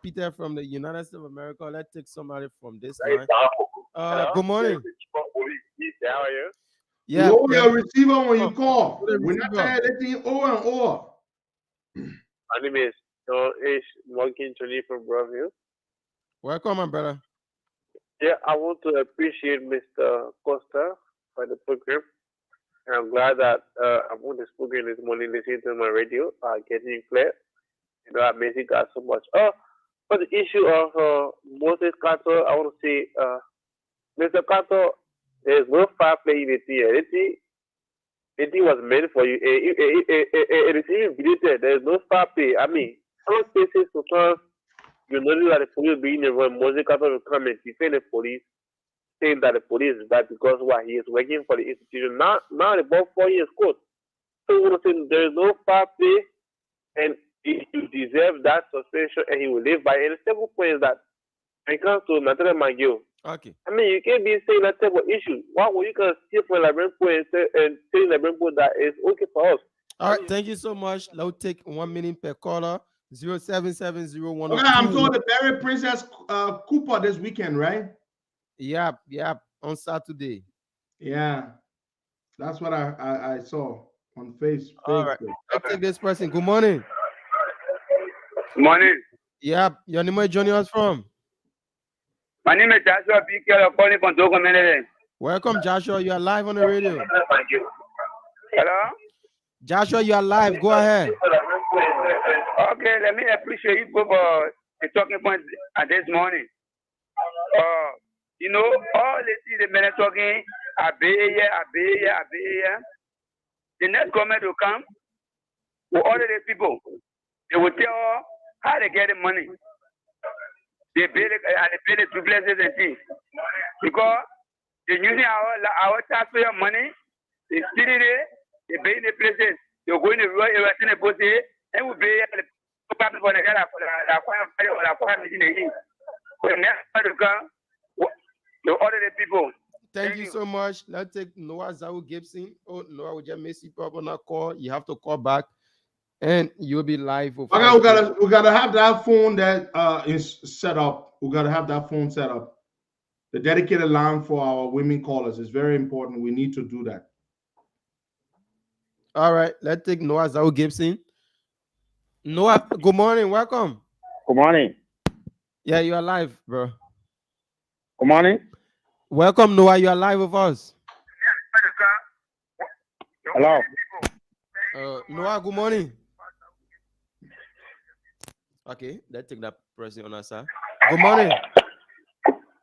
[SPEAKER 9] Peter from the United States of America. Let's take somebody from this line. Good morning.
[SPEAKER 11] How are you?
[SPEAKER 10] Yeah, you your receiver when you call. We're not saying anything over and over.
[SPEAKER 12] My name is Morgan Tony from Broadview.
[SPEAKER 9] Welcome, my brother.
[SPEAKER 12] Yeah, I want to appreciate Mr. Costa for the program. And I'm glad that I'm on this program this morning listening to my radio, getting clear. I miss you guys so much. For the issue of Moses Carter, I want to say, Mr. Carter, there's no fair play in the team. The team was meant for you. It is even deleted. There's no fair play. I mean, some cases sometimes you know that the police being involved. Moses Carter will come and defend the police, saying that the police is bad because he is working for the institution. Now about 4 years court. So I want to say there is no fair play, and he deserve that suspension, and he will live by it. And the second point is that when it comes to Nathan McGill,
[SPEAKER 9] okay.
[SPEAKER 12] I mean, you can't be saying that type of issue. Why would you can steal from Liberian and telling Liberian that it's okay for us?
[SPEAKER 9] All right, thank you so much. Let's take 1 minute per caller. 0770
[SPEAKER 10] Okay, I'm told the Barry Princess Cooper this weekend, right?
[SPEAKER 9] Yeah, on Saturday.
[SPEAKER 10] Yeah, that's what I saw on Facebook.
[SPEAKER 9] All right, let's take this person. Good morning.
[SPEAKER 11] Good morning.
[SPEAKER 9] Yeah, your name is joining us from?
[SPEAKER 11] My name is Joshua BK. I'm calling from Dogo Community.
[SPEAKER 9] Welcome, Joshua. You are live on the radio.
[SPEAKER 11] Thank you. Hello?
[SPEAKER 9] Joshua, you are live. Go ahead.
[SPEAKER 13] Okay, let me appreciate you both the talking point this morning. You know, all the men talking, I be here. The next government will come, will order the people. They will tell how they get the money. They pay the duplexes and things. Because they're using our taxpayer money, they steal it, they pay in the places, they go in the rural areas in the post, and we pay the people for the to order the people.
[SPEAKER 9] Thank you so much. Let's take Noah Zau Gibson. Oh, Noah, we just missed you probably not call. You have to call back, and you'll be live.
[SPEAKER 10] Okay, we gotta have that phone that is set up. We gotta have that phone set up. The dedicated line for our women callers is very important. We need to do that.
[SPEAKER 9] All right, let's take Noah Zau Gibson. Noah, good morning. Welcome.
[SPEAKER 14] Good morning.
[SPEAKER 9] Yeah, you are live, bro.
[SPEAKER 14] Good morning.
[SPEAKER 9] Welcome, Noah. You are live with us.
[SPEAKER 14] Hello.
[SPEAKER 9] Noah, good morning. Okay, let's take that person on our side. Good morning.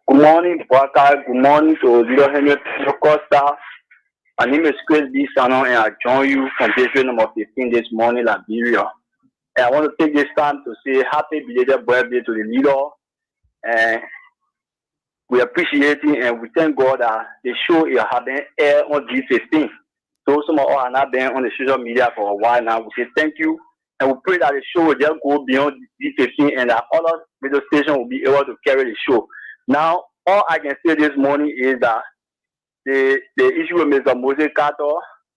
[SPEAKER 14] Good morning, Bwaka. Good morning to Little Henry Costa. My name is Chris B. Sanon, and I join you from district number 15 this morning, Liberia. And I want to take this time to say happy belated birthday to the leader. And we appreciate it and we thank God that the show is having air on G15. So some of us have not been on the social media for a while now. We say thank you. And we pray that the show will just go beyond G15 and that other radio stations will be able to carry the show. Now, all I can say this morning is that the issue with Mr. Moses Carter,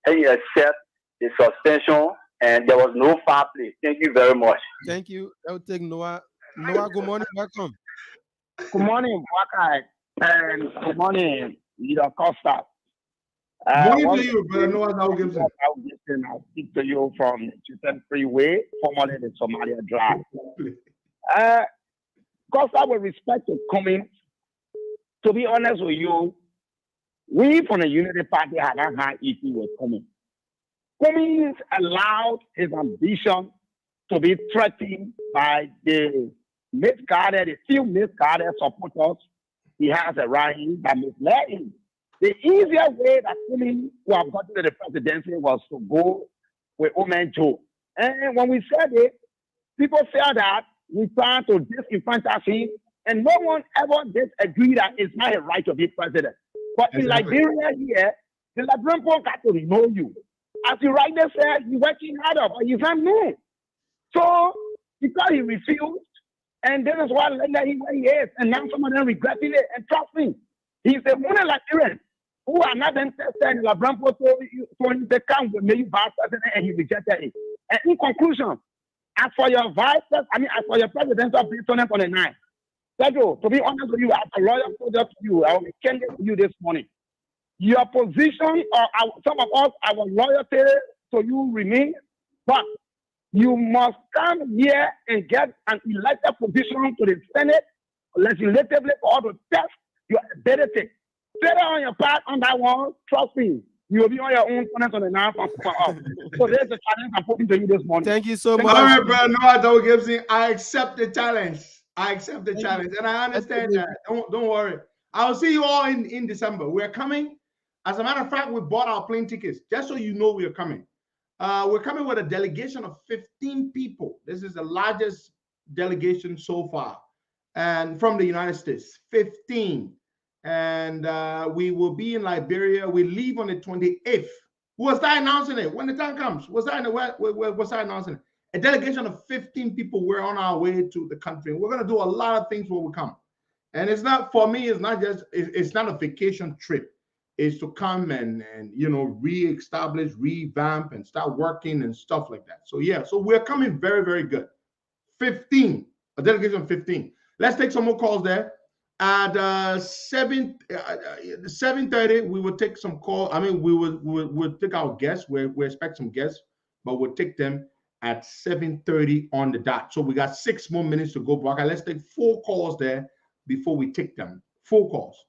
[SPEAKER 14] he accept the suspension and there was no foul play. Thank you very much.
[SPEAKER 9] Thank you. I'll take Noah. Noah, good morning. Welcome.
[SPEAKER 14] Good morning, Bwaka. And good morning, Leader Costa.
[SPEAKER 10] Morning to you, brother Noah Zau Gibson.
[SPEAKER 14] I speak to you from Chicken Freeway, formerly the Somalia Drive. Costa, with respect to Cummings, to be honest with you, we from the Unity Party have not had issue with Cummings. Cummings allowed his ambition to be threatened by the few misguided supporters he has around him that misled him. The easier way that Cummings who have gotten to the presidency was to go with Omen Joe. And when we said it, people said that we trying to disenfranchise him, and no one ever disagreed that it's not a right to be president. But in Liberia here, the Liberian people got to know you. As you rightly said, you're working harder, but he's not new. So because he refused, and this is why where he is, and now some of them regretting it. And trust me, he's the only Liberian who are not then tested in Liberian people told him they come with me vice president, and he rejected it. And in conclusion, as for your as for your presidential bid 2029, Pedro, to be honest with you, as a lawyer told to you, I will be candid with you this morning. Your position, or some of us, our loyalty to you remains, but you must come here and get an elected position to the Senate legislatively for to test your ability. Failure on your part on that one, trust me, you will be on your own 2029 from up. So there's the challenge I'm putting to you this morning.
[SPEAKER 9] Thank you so much.
[SPEAKER 10] All right, brother Noah Zau Gibson, I accept the challenge. And I understand that. Don't worry. I'll see you all in December. We're coming. As a matter of fact, we bought our plane tickets, just so you know we're coming. We're coming with a delegation of 15 people. This is the largest delegation so far. And from the United States, 15. And we will be in Liberia. We leave on the 28th. We'll start announcing it when the time comes. We'll start announcing it. A delegation of 15 people, we're on our way to the country. We're going to do a lot of things when we come. And it's not, for me, it's not a vacation trip. Is to come and reestablish, revamp, and start working and stuff like that. So yeah, so we're coming very, very good. 15, a delegation of 15. Let's take some more calls there. At 7:30, we will take some calls. I mean, we'll take our guests. We expect some guests, but we'll take them at 7:30 on the dot. So we got 6 more minutes to go. Okay, let's take 4 calls there before we take them. 4 calls.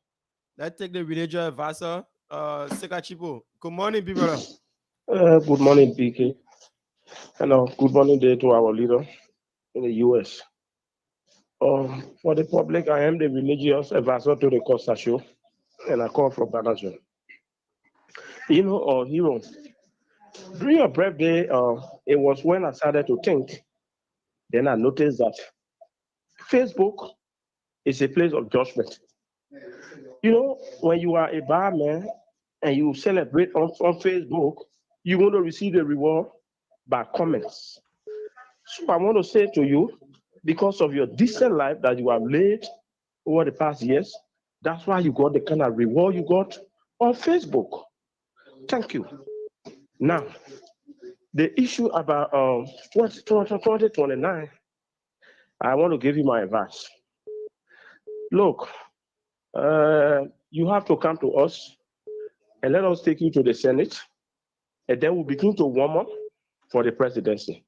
[SPEAKER 9] Let's take the religious advisor, Sika Chipo. Good morning, people.
[SPEAKER 15] Good morning, PK. Hello, good morning day to our leader in the U.S. For the public, I am the religious advisor to the Costa Show, and I call from Banazon. Hero, during your birthday, it was when I started to think. Then I noticed that Facebook is a place of judgment. When you are a barman and you celebrate on Facebook, you want to receive the reward by comments. So I want to say to you, because of your decent life that you have lived over the past years, that's why you got the kind of reward you got on Facebook. Thank you. Now, the issue about 2029, I want to give you my advice. Look, you have to come to us and let us take you to the Senate, and then we'll begin to warm up for the presidency.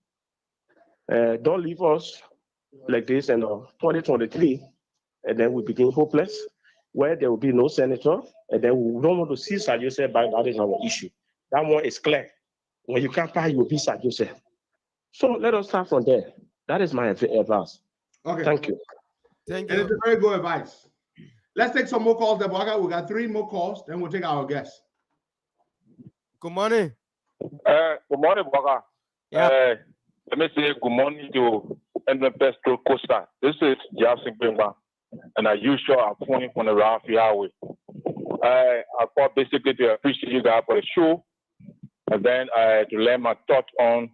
[SPEAKER 15] Don't leave us like this in 2023, and then we begin hopeless, where there will be no senator, and then we don't want to see Sir Joseph back. That is our issue. That one is clear. When you can't buy, you will be Sir Joseph. So let us start from there. That is my advice.
[SPEAKER 10] Okay.
[SPEAKER 15] Thank you.
[SPEAKER 10] And it's a very good advice. Let's take some more calls, Deborah. We got 3 more calls, then we'll take our guests.
[SPEAKER 9] Good morning.
[SPEAKER 16] Good morning, Boga.
[SPEAKER 9] Yeah.
[SPEAKER 16] Let me say good morning to Pesco Costa. This is Jefferson Koijee, and I usually appoint from the Ralph Yahweh. I thought basically to appreciate you guys for the show, and then to learn my thoughts on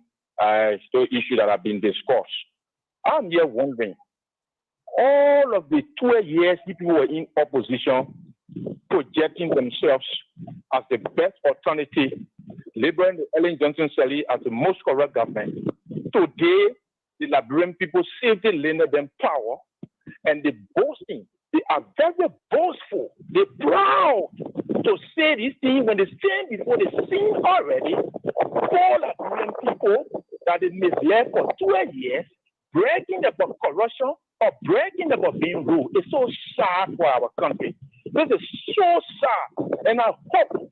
[SPEAKER 16] still issues that have been discussed. I'm here wondering, all of the 12 years people were in opposition, projecting themselves as the best alternative, labeling the Ellen Johnson Sally as the most corrupt government. Today, the Liberian people simply lended them power, and they're boasting. They are very boastful. They're proud to say these things when they stand before the scene already. All Liberian people that they misled for 12 years, bragging about corruption or bragging about being ruled. It's so sad for our country. This is so sad, and I hope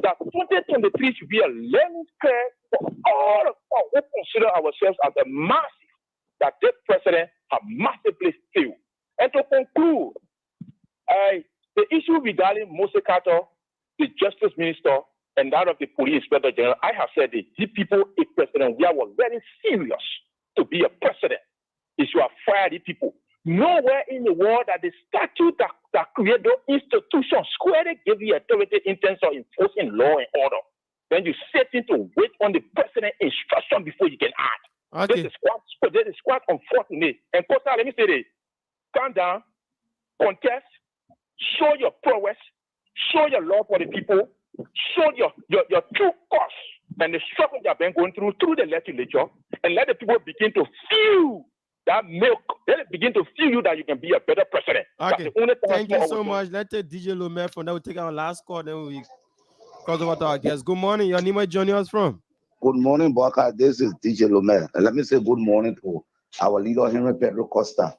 [SPEAKER 16] that 2023 should be a learning curve for all of us who consider ourselves as a massive, that this president has massively failed. And to conclude, the issue regarding Mose Carter, the justice minister, and that of the police inspector general, I have said that these people, a president, we are very serious to be a president. It should have fired the people. Nowhere in the world that the statute that created those institutions squarely give you authority in terms of enforcing law and order. Then you set into wait on the president's instruction before you can act.
[SPEAKER 9] Okay.
[SPEAKER 16] This is quite unfortunate. And Costa, let me say this. Calm down, contest, show your prowess, show your love for the people, show your true cause and the struggle that have been going through the legislature, and let the people begin to feel that milk. Let it begin to feel you that you can be a better president.
[SPEAKER 9] Okay. Thank you so much. Let's take DJ Lomer from there. We'll take our last call, then we cross over to our guests. Good morning. Your name is joining us from?
[SPEAKER 17] Good morning, Boaka. This is DJ Lomer. Let me say good morning to our leader, Henry Pedro Costa.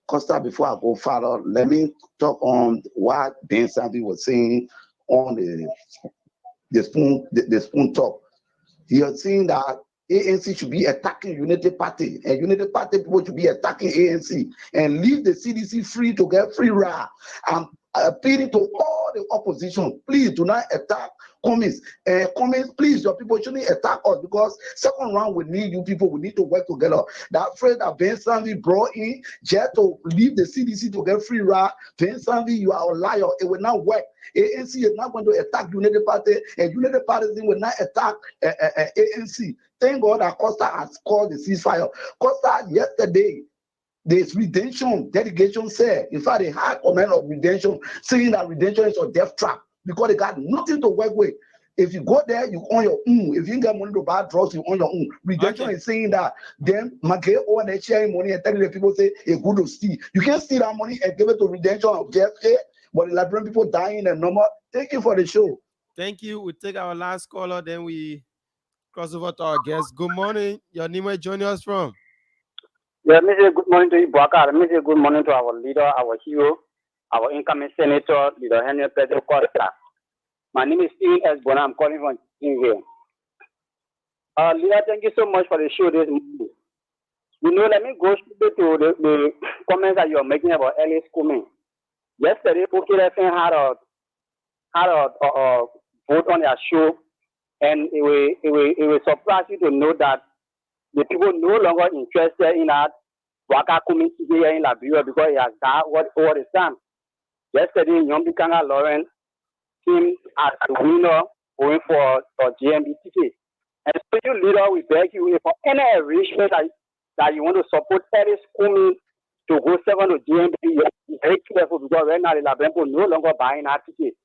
[SPEAKER 17] Costa, before I go further, let me talk on what Ben Sandy was saying on the spoon talk. He was saying that ANC should be attacking Unity Party, and Unity Party people should be attacking ANC, and leave the CDC free to get free ride. I'm appealing to all the opposition, please do not attack Cummings. Cummings, please, your people shouldn't attack us, because second round we need you people, we need to work together. That phrase that Ben Sandy brought in just to leave the CDC to get free ride, Ben Sandy, you are a liar. It will not work. ANC is not going to attack Unity Party, and Unity Party will not attack ANC. Thank God that Costa has called the ceasefire. Costa, yesterday, this redemption delegation said, in fact, they had comment of redemption, saying that redemption is a death trap because they got nothing to work with. If you go there, you on your own. If you ain't got money to buy drugs, you on your own. Redemption is saying that then McGill or they sharing money and telling the people say it's good to steal. You can't steal that money and give it to redemption of JFK, but the Liberian people dying and number. Thank you for the show.
[SPEAKER 9] Thank you. We take our last caller, then we cross over to our guests. Good morning. Your name is joining us from?
[SPEAKER 18] Let me say good morning to you, Boaka. Let me say good morning to our leader, our hero, our incoming senator, Leader Henry Pedro Costa. My name is Stephen S. Bona. I'm calling from India. Leah, thank you so much for the show this morning. Let me go straight to the comments that you're making about Ellis coming. Yesterday, PokerFM had a vote on their show, and it will surprise you to know that the people no longer interested in that Waka community here in Liberia because it has got what is done. Yesterday, Yombikanga Lauren came as the winner going for GMB ticket. And so you leader, we beg you, if for any arrangement that you want to support Ellis coming to go 7 to GMB, you have to be very careful because right now the Liberian people no longer buying our ticket.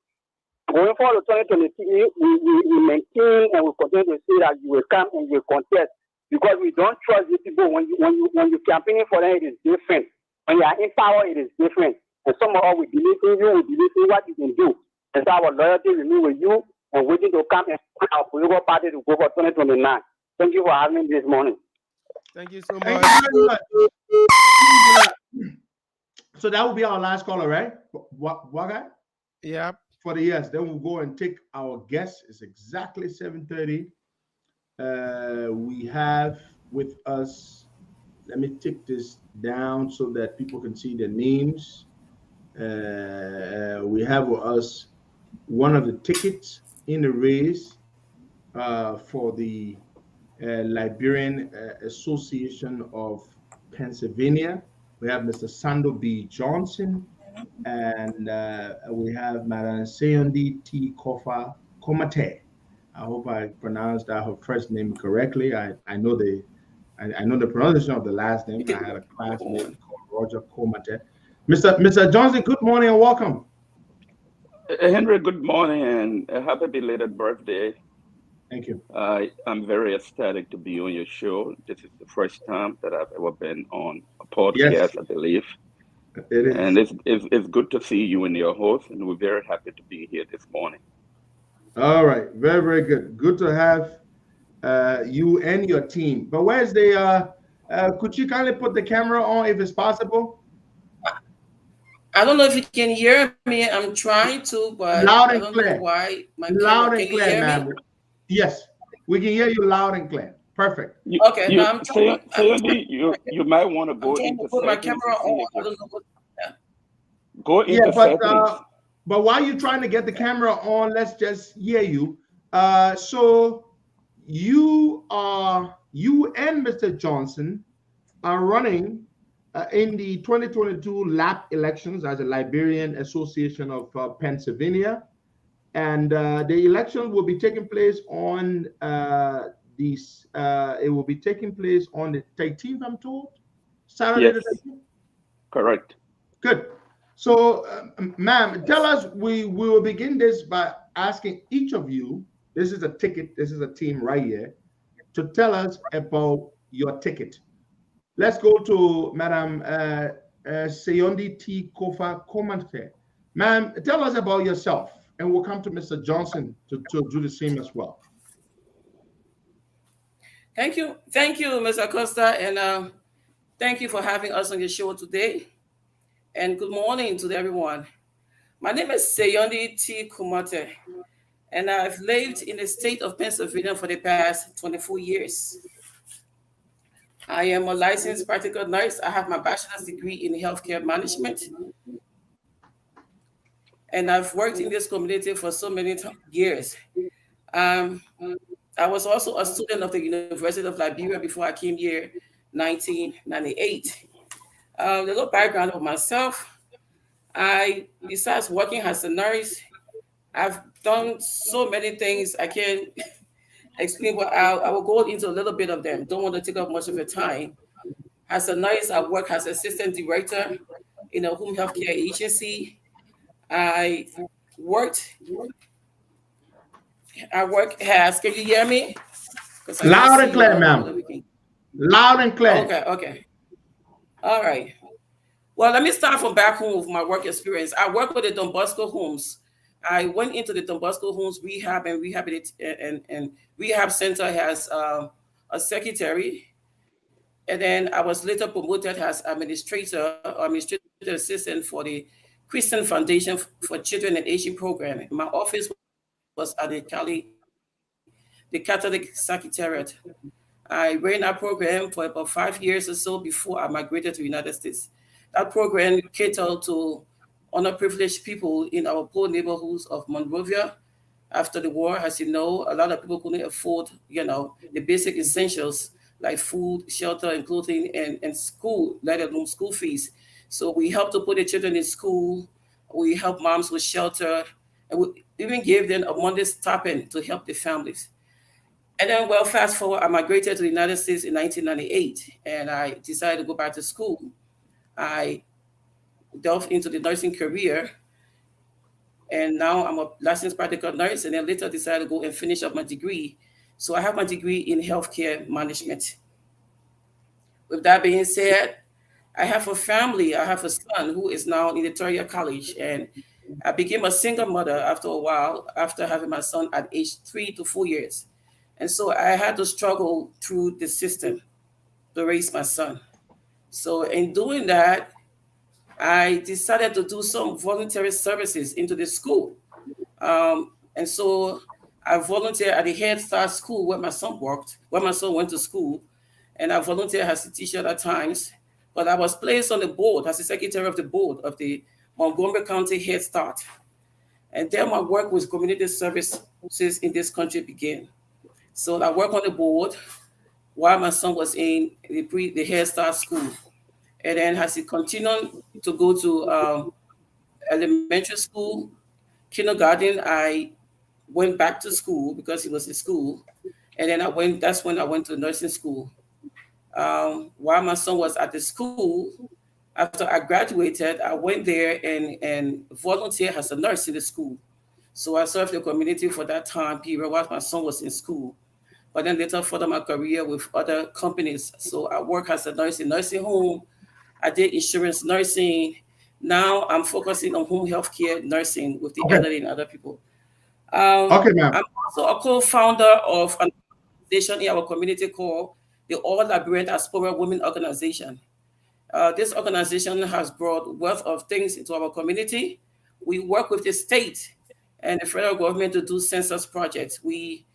[SPEAKER 18] Going forward to 2023, we maintain and we continue to say that you will come and you will contest because we don't trust these people. When you campaigning for them, it is different. When you are in power, it is different. And some of us, we believe in you, we believe in what you can do. And so our loyalty remains with you and waiting to come and put our political party to go for 2029. Thank you for having me this morning.
[SPEAKER 9] Thank you so much.
[SPEAKER 10] Thank you very much. So that will be our last caller, right? What guy?
[SPEAKER 9] Yeah.
[SPEAKER 10] For the yes, then we'll go and take our guest. It's exactly 7:30. We have with us, let me take this down so that people can see their names. We have with us one of the tickets in the race for the Liberian Association of Pennsylvania. We have Mr. Sando B. Johnson, and we have Madam Seyondi T. Kofa Komate. I hope I pronounced her first name correctly. I know the pronunciation of the last name. I had a classmate called Roger Komate. Mr. Johnson, good morning and welcome.
[SPEAKER 19] Henry, good morning and a happy belated birthday.
[SPEAKER 10] Thank you.
[SPEAKER 19] I'm very ecstatic to be on your show. This is the first time that I've ever been on a podcast,
[SPEAKER 10] Yes.
[SPEAKER 19] I believe.
[SPEAKER 10] It is.
[SPEAKER 19] And it's good to see you and your host, and we're very happy to be here this morning.
[SPEAKER 10] All right, very, very good. Good to have you and your team. But where's the? Could you kindly put the camera on if it's possible?
[SPEAKER 20] I don't know if you can hear me. I'm trying to, but
[SPEAKER 10] Loud
[SPEAKER 20] I
[SPEAKER 10] and
[SPEAKER 20] don't
[SPEAKER 10] clear.
[SPEAKER 20] know why. My
[SPEAKER 10] Loud
[SPEAKER 20] camera,
[SPEAKER 10] and
[SPEAKER 20] can you
[SPEAKER 10] clear,
[SPEAKER 20] hear
[SPEAKER 10] ma'am.
[SPEAKER 20] me?
[SPEAKER 10] Yes, we can hear you loud and clear. Perfect.
[SPEAKER 20] Okay, now I'm trying.
[SPEAKER 19] Seyondi, you might want to go
[SPEAKER 20] I'm trying
[SPEAKER 19] into
[SPEAKER 20] to put my
[SPEAKER 19] settings
[SPEAKER 20] camera
[SPEAKER 19] and see
[SPEAKER 20] on.
[SPEAKER 19] if
[SPEAKER 20] I don't know what.
[SPEAKER 19] go into
[SPEAKER 10] Yeah,
[SPEAKER 19] settings.
[SPEAKER 10] but while you're trying to get the camera on, let's just hear you. So you and Mr. Johnson are running in the 2022 LAP elections as a Liberian Association of Pennsylvania, and the election will be taking place on it will be taking place on the 13th, I'm told, Saturday
[SPEAKER 19] Yes,
[SPEAKER 10] the 13th.
[SPEAKER 19] correct.
[SPEAKER 10] Good. So, ma'am, tell us. We will begin this by asking each of you. This is a ticket. This is a team right here to tell us about your ticket. Let's go to Madam Seyondi T. Kofa Komante. Ma'am, tell us about yourself, and we'll come to Mr. Johnson to do the same as well.
[SPEAKER 20] Thank you, Mr. Costa, and thank you for having us on your show today. And good morning to everyone. My name is Seyondi T. Kumate, and I've lived in the state of Pennsylvania for the past 24 years. I am a licensed practical nurse. I have my bachelor's degree in healthcare management. And I've worked in this community for so many years. I was also a student of the University of Liberia before I came here 1998. A little background of myself. Besides working as a nurse, I've done so many things. I can't explain, but I will go into a little bit of them. Don't want to take up much of your time. As a nurse, I work as assistant director in a home health care agency. I work as, can you hear me?
[SPEAKER 10] Loud and clear, ma'am. Loud and clear.
[SPEAKER 20] Okay. All right. Well, let me start from back home with my work experience. I work with the Don Bosco homes. I went into the Don Bosco homes rehab and rehab center as a secretary. And then I was later promoted as administrative assistant for the Christian Foundation for Children and Aging program. My office was at the Cali the Catholic Secretariat. I ran that program for about 5 years or so before I migrated to the United States. That program catered to underprivileged people in our poor neighborhoods of Monrovia. After the war, as you know, a lot of people couldn't afford, the basic essentials like food, shelter, and clothing, and school, let alone school fees. So we helped to put the children in school. We helped moms with shelter, and we even gave them a Monday stipend to help the families. And then, well, fast forward, I migrated to the United States in 1998, and I decided to go back to school. I delved into the nursing career, and now I'm a licensed practical nurse, and then later decided to go and finish up my degree. So I have my degree in healthcare management. With that being said, I have a family. I have a son who is now in Victoria College, and I became a single mother after a while, after having my son at age 3 to 4 years. And so I had to struggle through the system to raise my son. So in doing that, I decided to do some voluntary services into the school. And so I volunteered at the Head Start school where my son worked, where my son went to school. And I volunteered as a teacher at times. But I was placed on the board as the secretary of the board of the Montgomery County Head Start. And then my work with community services in this country began. So I worked on the board while my son was in the Head Start school. And then as he continued to go to elementary school, kindergarten, I went back to school because he was in school. And then that's when I went to nursing school. While my son was at the school, after I graduated, I went there and volunteered as a nurse in the school. So I served the community for that time period while my son was in school. But then later further my career with other companies. So I work as a nurse in nursing home. I did insurance nursing. Now I'm focusing on home health care nursing with the elderly and other people.
[SPEAKER 10] Okay, ma'am.
[SPEAKER 20] I'm also a co-founder of an organization in our community called the All Liberian Diaspora Women Organization. This organization has brought wealth of things into our community. We work with the state and the federal government to do census projects. We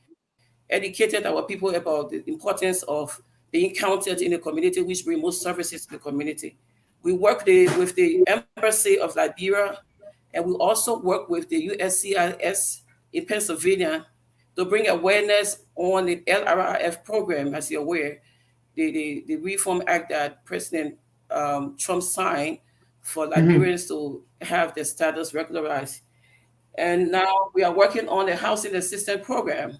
[SPEAKER 20] educated our people about the importance of being counted in the community, which bring most services to the community. We work with the Embassy of Liberia, and we also work with the USCIS in Pennsylvania to bring awareness on the LRIF program, as you're aware, the Reform Act that President Trump signed for Liberians to have their status regularized. And now we are working on the housing assistance program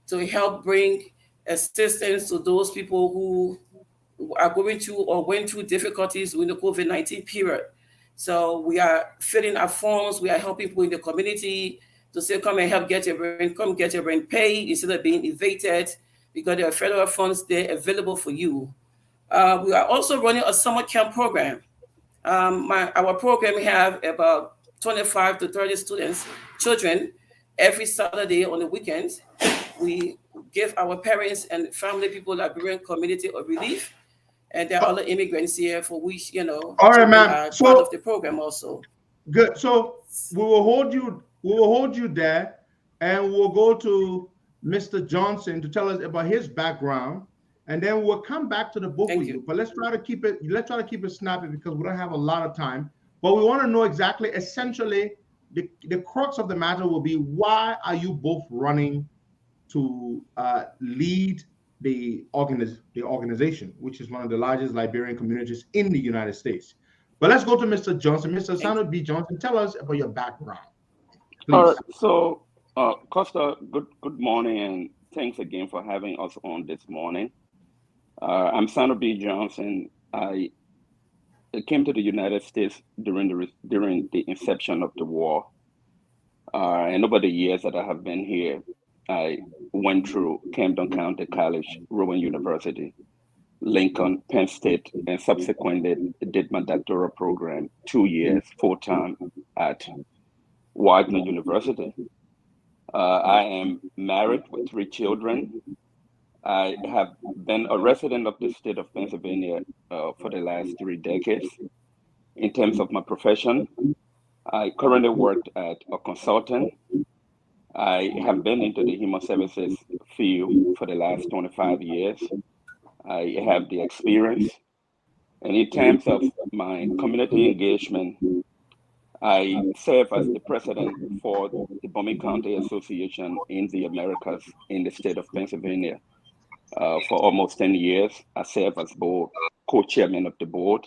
[SPEAKER 20] to help bring assistance to those people who are going through or went through difficulties during the COVID-19 period. So we are filling our forms. We are helping people in the community to say, come and help get your rent, come get your rent paid instead of being evicted, because there are federal funds there available for you. We are also running a summer camp program. Our program have about 25 to 30 children, every Saturday on the weekends. We give our parents and family people, Liberian community, a relief. And there are other immigrants here for which,
[SPEAKER 10] All right, ma'am.
[SPEAKER 20] are
[SPEAKER 10] So
[SPEAKER 20] part of the program also.
[SPEAKER 10] good. So we will hold you there, and we'll go to Mr. Johnson to tell us about his background, and then we'll come back to the book with you. But let's try to keep it snappy because we don't have a lot of time. But we want to know exactly, essentially, the crux of the matter will be, why are you both running to lead the organization, which is one of the largest Liberian communities in the United States? But let's go to Mr. Johnson. Mr. Sandra B. Johnson, tell us about your background, please.
[SPEAKER 19] All right. So, Costa, good morning, and thanks again for having us on this morning. I'm Sandra B. Johnson. I came to the United States during the inception of the war. And over the years that I have been here, I went through Camden County College, Rowan University, Lincoln, Penn State, and subsequently did my doctoral program 2 years full-time at Widener University. I am married with 3 children. I have been a resident of the state of Pennsylvania for the last 3 decades. In terms of my profession, I currently work as a consultant. I have been into the human services field for the last 25 years. I have the experience. And in terms of my community engagement, I serve as the president for the Bombing County Association in the Americas in the state of Pennsylvania. For almost 10 years, I serve as board co-chairman of the board.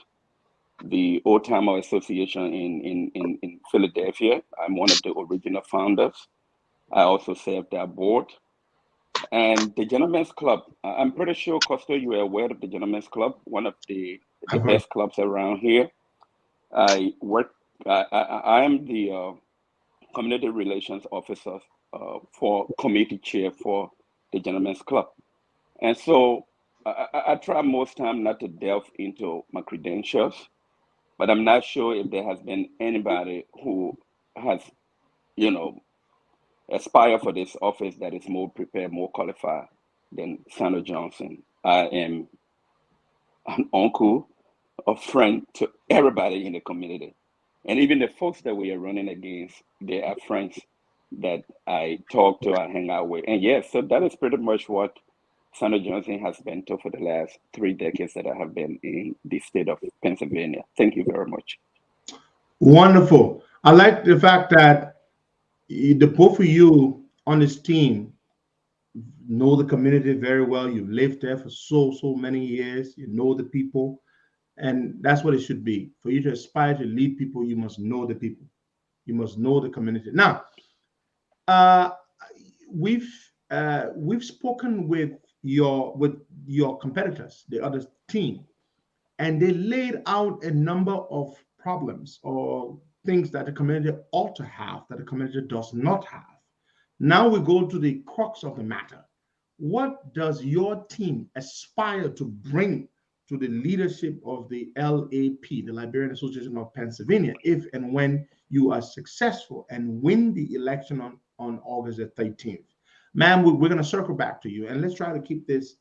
[SPEAKER 19] The Old Timer Association in Philadelphia, I'm one of the original founders. I also serve their board. And the Gentlemen's Club, I'm pretty sure, Costa, you are aware of the Gentlemen's Club, one of the best clubs around here. I am the community relations officer for committee chair for the Gentlemen's Club. And so I try most time not to delve into my credentials, but I'm not sure if there has been anybody who has, aspire for this office that is more prepared, more qualified than Senator Johnson. I am an uncle, a friend to everybody in the community. And even the folks that we are running against, they are friends that I talk to, I hang out with. And yes, so that is pretty much what Senator Johnson has been to for the last 3 decades that I have been in the state of Pennsylvania. Thank you very much.
[SPEAKER 10] Wonderful. I like the fact that the both of you on this team know the community very well. You've lived there for so many years. You know the people. And that's what it should be. For you to aspire to lead people, you must know the people. You must know the community. Now, we've spoken with your competitors, the other team, and they laid out a number of problems or things that the community ought to have that the community does not have. Now we go to the crux of the matter. What does your team aspire to bring to the leadership of the LAP, the Liberian Association of Pennsylvania, if and when you are successful and win the election on August the 13th? Ma'am, we're going to circle back to you, and let's try to keep this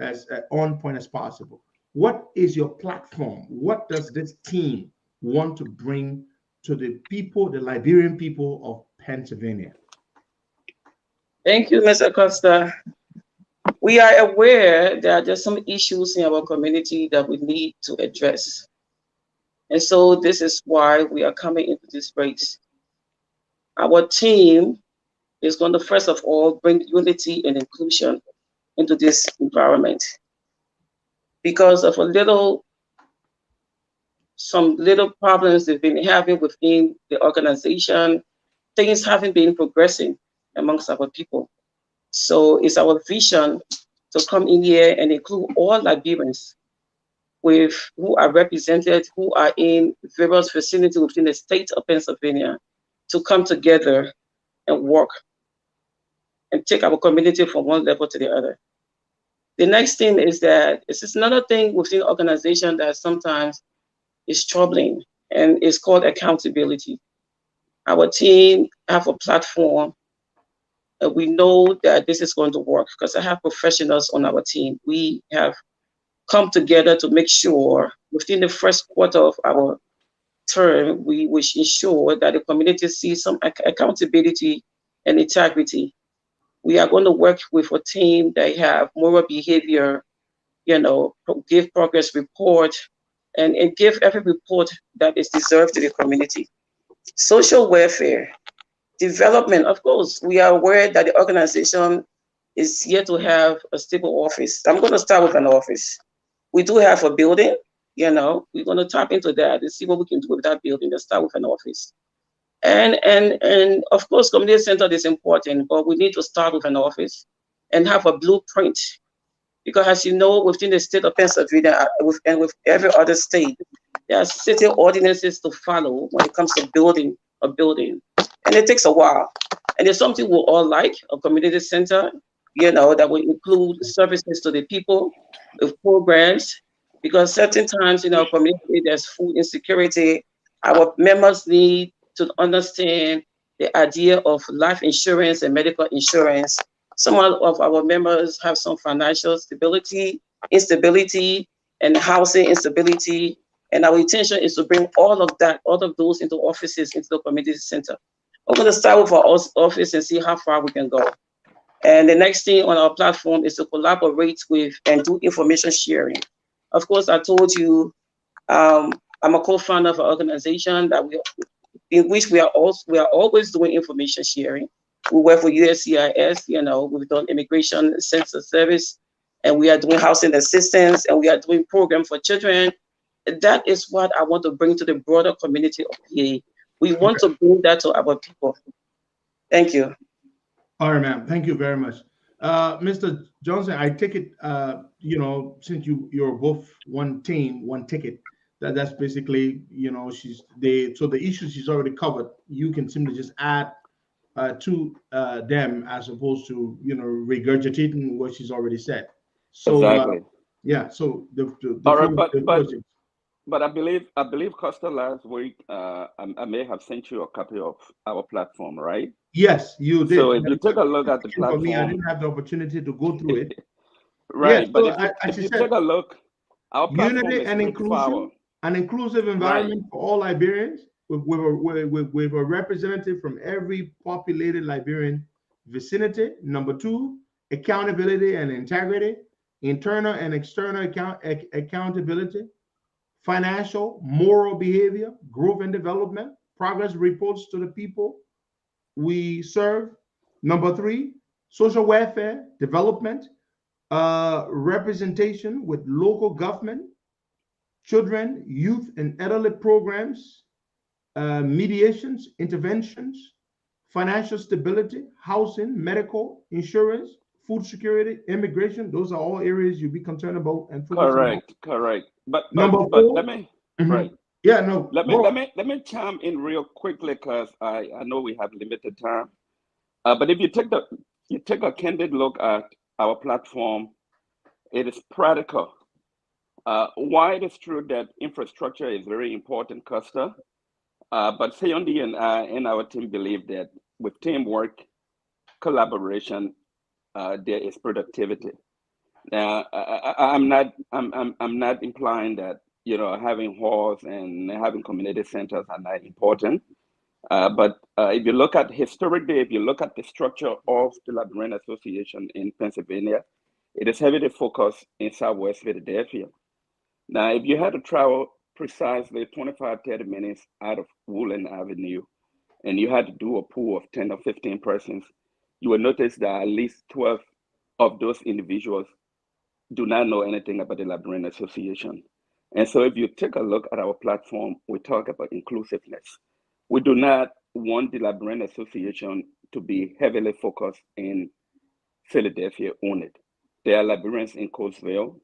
[SPEAKER 10] as on point as possible. What is your platform? What does this team want to bring to the people, the Liberian people of Pennsylvania?
[SPEAKER 20] Thank you, Mr. Costa. We are aware there are just some issues in our community that we need to address. And so this is why we are coming into this race. Our team is going to, first of all, bring unity and inclusion into this environment. Because of some little problems they've been having within the organization, things haven't been progressing amongst our people. So it's our vision to come in here and include all Liberians who are represented, who are in various facilities within the state of Pennsylvania, to come together and work and take our community from one level to the other. The next thing is that this is another thing within the organization that sometimes is troubling, and it's called accountability. Our team have a platform, and we know that this is going to work because I have professionals on our team. We have come together to make sure within the first quarter of our term, we will ensure that the community sees some accountability and integrity. We are going to work with a team that have moral behavior, give progress report, and give every report that is deserved to the community. Social welfare, development, of course, we are aware that the organization is yet to have a stable office. I'm going to start with an office. We do have a building, we're going to tap into that and see what we can do with that building. Let's start with an office. And of course, community center is important, but we need to start with an office and have a blueprint. Because as you know, within the state of Pennsylvania and with every other state, there are city ordinances to follow when it comes to building a building. And it takes a while. And it's something we all like, a community center, that will include services to the people with programs. Because certain times in our community, there's food insecurity. Our members need to understand the idea of life insurance and medical insurance. Some of our members have some financial instability, and housing instability. And our intention is to bring all of those into offices, into the community center. We're going to start with our office and see how far we can go. And the next thing on our platform is to collaborate with and do information sharing. Of course, I told you I'm a co-founder of an organization that in which we are always doing information sharing. We work for USCIS, we've done immigration census service, and we are doing housing assistance, and we are doing program for children. That is what I want to bring to the broader community of PA. We want to bring that to our people. Thank you.
[SPEAKER 10] All right, ma'am. Thank you very much. Mr. Johnson, I take it, since you're both one team, one ticket, that's basically, so the issues she's already covered, you can simply just add to them as opposed to, regurgitating what she's already said. So,
[SPEAKER 19] Exactly.
[SPEAKER 10] yeah, so the
[SPEAKER 19] All right, but I believe Costa last week, I may have sent you a copy of our platform, right?
[SPEAKER 10] Yes, you did.
[SPEAKER 19] So if you take a look at the
[SPEAKER 10] For me, I
[SPEAKER 19] platform,
[SPEAKER 10] didn't have the opportunity to go through it.
[SPEAKER 19] right?
[SPEAKER 10] Yeah,
[SPEAKER 19] But
[SPEAKER 10] so
[SPEAKER 19] if you take a look, our platform
[SPEAKER 10] unity
[SPEAKER 19] is
[SPEAKER 10] and
[SPEAKER 19] straightforward.
[SPEAKER 10] an inclusive environment for all Liberians with a representative from every populated Liberian vicinity. Number two, accountability and integrity, internal and external accountability, financial, moral behavior, growth and development, progress reports to the people we serve. Number three, social welfare, development, representation with local government, children, youth, and elderly programs, mediations, interventions, financial stability, housing, medical, insurance, food security, immigration. Those are all areas you'll be concerned about and focusing on.
[SPEAKER 19] Correct. But
[SPEAKER 10] Number
[SPEAKER 19] but
[SPEAKER 10] four,
[SPEAKER 19] let me
[SPEAKER 10] Mhm.
[SPEAKER 19] right.
[SPEAKER 10] Yeah, no.
[SPEAKER 19] Let me chime in real quickly because I know we have limited time. But if you take a candid look at our platform, it is practical. Why it is true that infrastructure is very important, Costa. But Sayundi and I and our team believe that with teamwork, collaboration, there is productivity. Now, I'm not implying that having halls and having community centers are not important. But if you look at historically, if you look at the structure of the Liberian Association in Pennsylvania, it is heavily focused in Southwest Philadelphia. Now, if you had to travel precisely 25, 30 minutes out of Woodland Avenue, and you had to do a pool of 10 or 15 persons, you will notice that at least 12 of those individuals do not know anything about the Liberian Association. And so if you take a look at our platform, we talk about inclusiveness. We do not want the Liberian Association to be heavily focused in Philadelphia only. There are Liberians in Coatesville,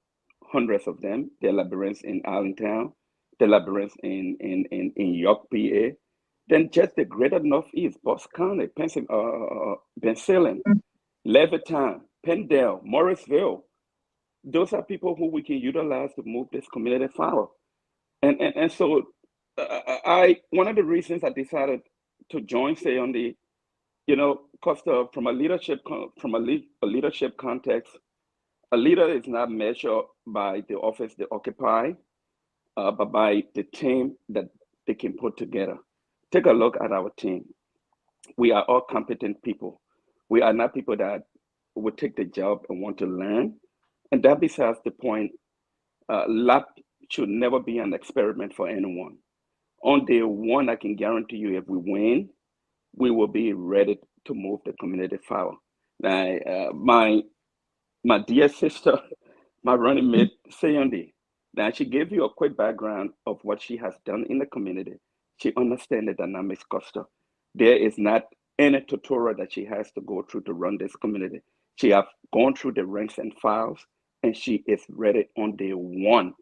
[SPEAKER 19] hundreds of them. There are Liberians in Allentown. There are Liberians in York, PA. Then just the greater Northeast, Bucks County, Bensalem, Levittown, Pendle, Morrisville. Those are people who we can utilize to move this community forward. And so one of the reasons I decided to join Sayundi, Costa, from a leadership context, a leader is not measured by the office they occupy, but by the team that they can put together. Take a look at our team. We are all competent people. We are not people that would take the job and want to learn. And that besides the point, lab should never be an experiment for anyone. On day one, I can guarantee you if we win, we will be ready to move the community forward. Now, my dear sister, my running mate, Sayundi, now she gave you a quick background of what she has done in the community. She understands the dynamics, Costa. There is not any tutorial that she has to go through to run this community. She has gone through the ranks and files, and she is ready on day one.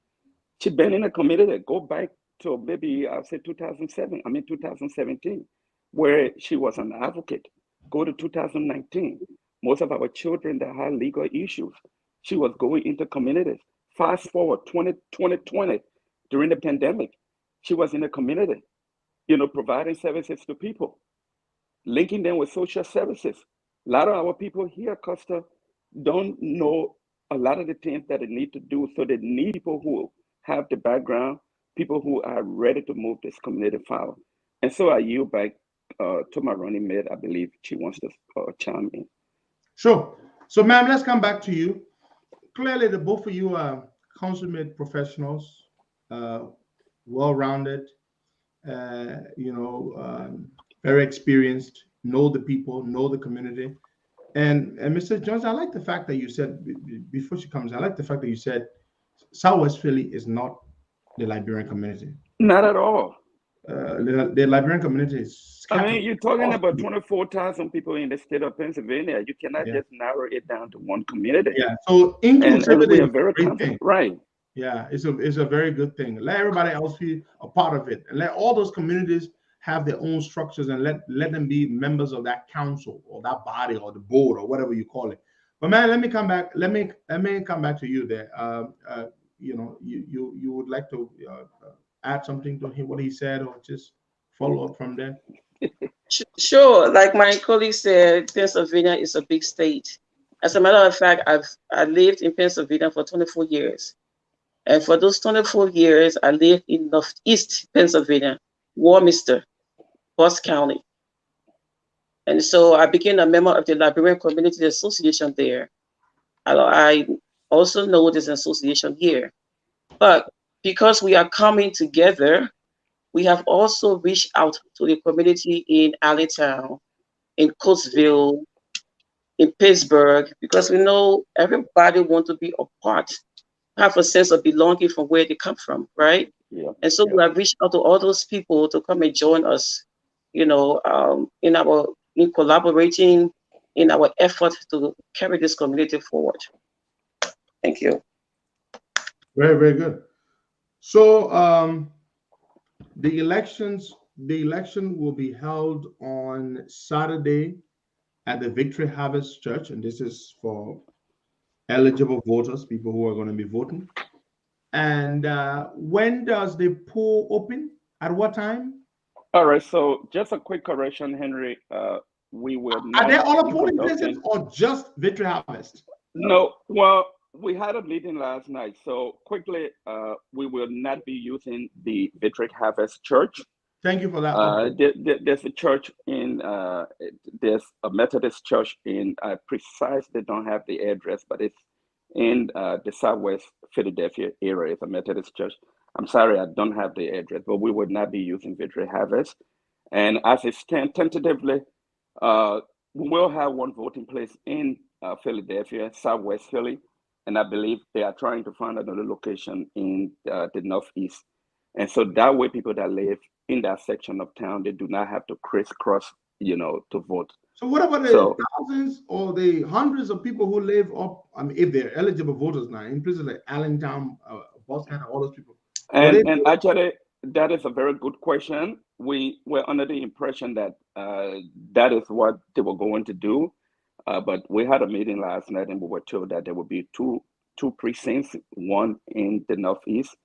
[SPEAKER 19] She's been in a community, go back to maybe I'll say 2017, where she was an advocate. Go to 2019. Most of our children that had legal issues, she was going into communities. Fast forward 2020, during the pandemic, she was in a community, providing services to people, linking them with social services. A lot of our people here, Costa, don't know a lot of the things that they need to do. So they need people who have the background, people who are ready to move this community forward. And so I yield back to my running mate. I believe she wants to chime in.
[SPEAKER 10] Sure. So, ma'am, let's come back to you. Clearly, the both of you are consummate professionals, well-rounded, very experienced, know the people, know the community. And Mr. Jones, I like the fact that you said before she comes, I like the fact that you said Southwest Philly is not the Liberian community.
[SPEAKER 19] Not at all.
[SPEAKER 10] The Liberian community is
[SPEAKER 19] I
[SPEAKER 10] scattered.
[SPEAKER 19] mean, you're talking about 24,000 people in the state of Pennsylvania. You cannot just narrow it down to one community.
[SPEAKER 10] Yeah. So
[SPEAKER 19] And
[SPEAKER 10] inclusivity
[SPEAKER 19] we
[SPEAKER 10] is
[SPEAKER 19] are
[SPEAKER 10] a
[SPEAKER 19] very
[SPEAKER 10] great
[SPEAKER 19] confident.
[SPEAKER 10] thing.
[SPEAKER 19] Right.
[SPEAKER 10] Yeah, it's a very good thing. Let everybody else be a part of it, and let all those communities have their own structures, and let them be members of that council or that body or the board or whatever you call it. But man, let me come back. Let me come back to you there. You would like to add something to what he said, or just follow up from there?
[SPEAKER 20] Sure. Like my colleague said, Pennsylvania is a big state. As a matter of fact, I lived in Pennsylvania for 24 years. And for those 24 years, I lived in Northeast Pennsylvania, Warminster, Bucks County. And so I became a member of the Liberian Community Association there. I also know this association here. But because we are coming together, we have also reached out to the community in Allentown, in Coatesville, in Pittsburgh, because we know everybody wants to be a part, have a sense of belonging from where they come from, right?
[SPEAKER 19] Yeah.
[SPEAKER 20] And so we have reached out to all those people to come and join us, in collaborating in our effort to carry this community forward. Thank you.
[SPEAKER 10] Very, very good. So the election will be held on Saturday at the Victory Harvest Church, and this is for eligible voters, people who are going to be voting. And when does the poll open? At what time?
[SPEAKER 19] All right. So just a quick correction, Henry. We will not.
[SPEAKER 10] Are they all the
[SPEAKER 19] be
[SPEAKER 10] polling
[SPEAKER 19] conducting-
[SPEAKER 10] places or just Victory Harvest?
[SPEAKER 19] No. Well, we had a meeting last night. So quickly, we will not be using the Victory Harvest Church.
[SPEAKER 10] Thank you for that.
[SPEAKER 19] There's a church in, there's a Methodist church in, I precisely don't have the address, but it's in the Southwest Philadelphia area. It's a Methodist church. I'm sorry, I don't have the address, but we would not be using Victory Harvest. And as it stands tentatively, we will have one voting place in Philadelphia, Southwest Philly. And I believe they are trying to find another location in the Northeast. And so that way, people that live in that section of town, they do not have to crisscross, to vote.
[SPEAKER 10] So what about the thousands or the hundreds of people who live up, if they're eligible voters now, in places like Allentown, Boston, all those people?
[SPEAKER 19] And actually, that is a very good question. We were under the impression that that is what they were going to do. But we had a meeting last night and we were told that there would be two precincts, one in the Northeast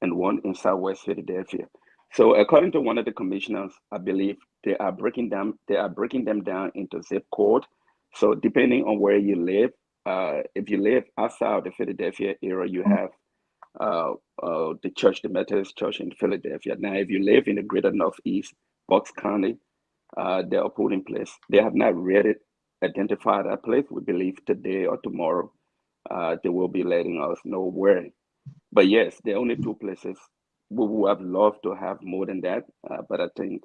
[SPEAKER 19] and one in Southwest Philadelphia. So according to one of the commissioners, I believe they are breaking them down into zip code. So depending on where you live, if you live outside the Philadelphia area, you have the church, the Methodist Church in Philadelphia. Now, if you live in the greater Northeast, Bucks County, there are polling place. They have not really identified that place. We believe today or tomorrow, they will be letting us know where. But yes, there are only two places. We would have loved to have more than that, but I think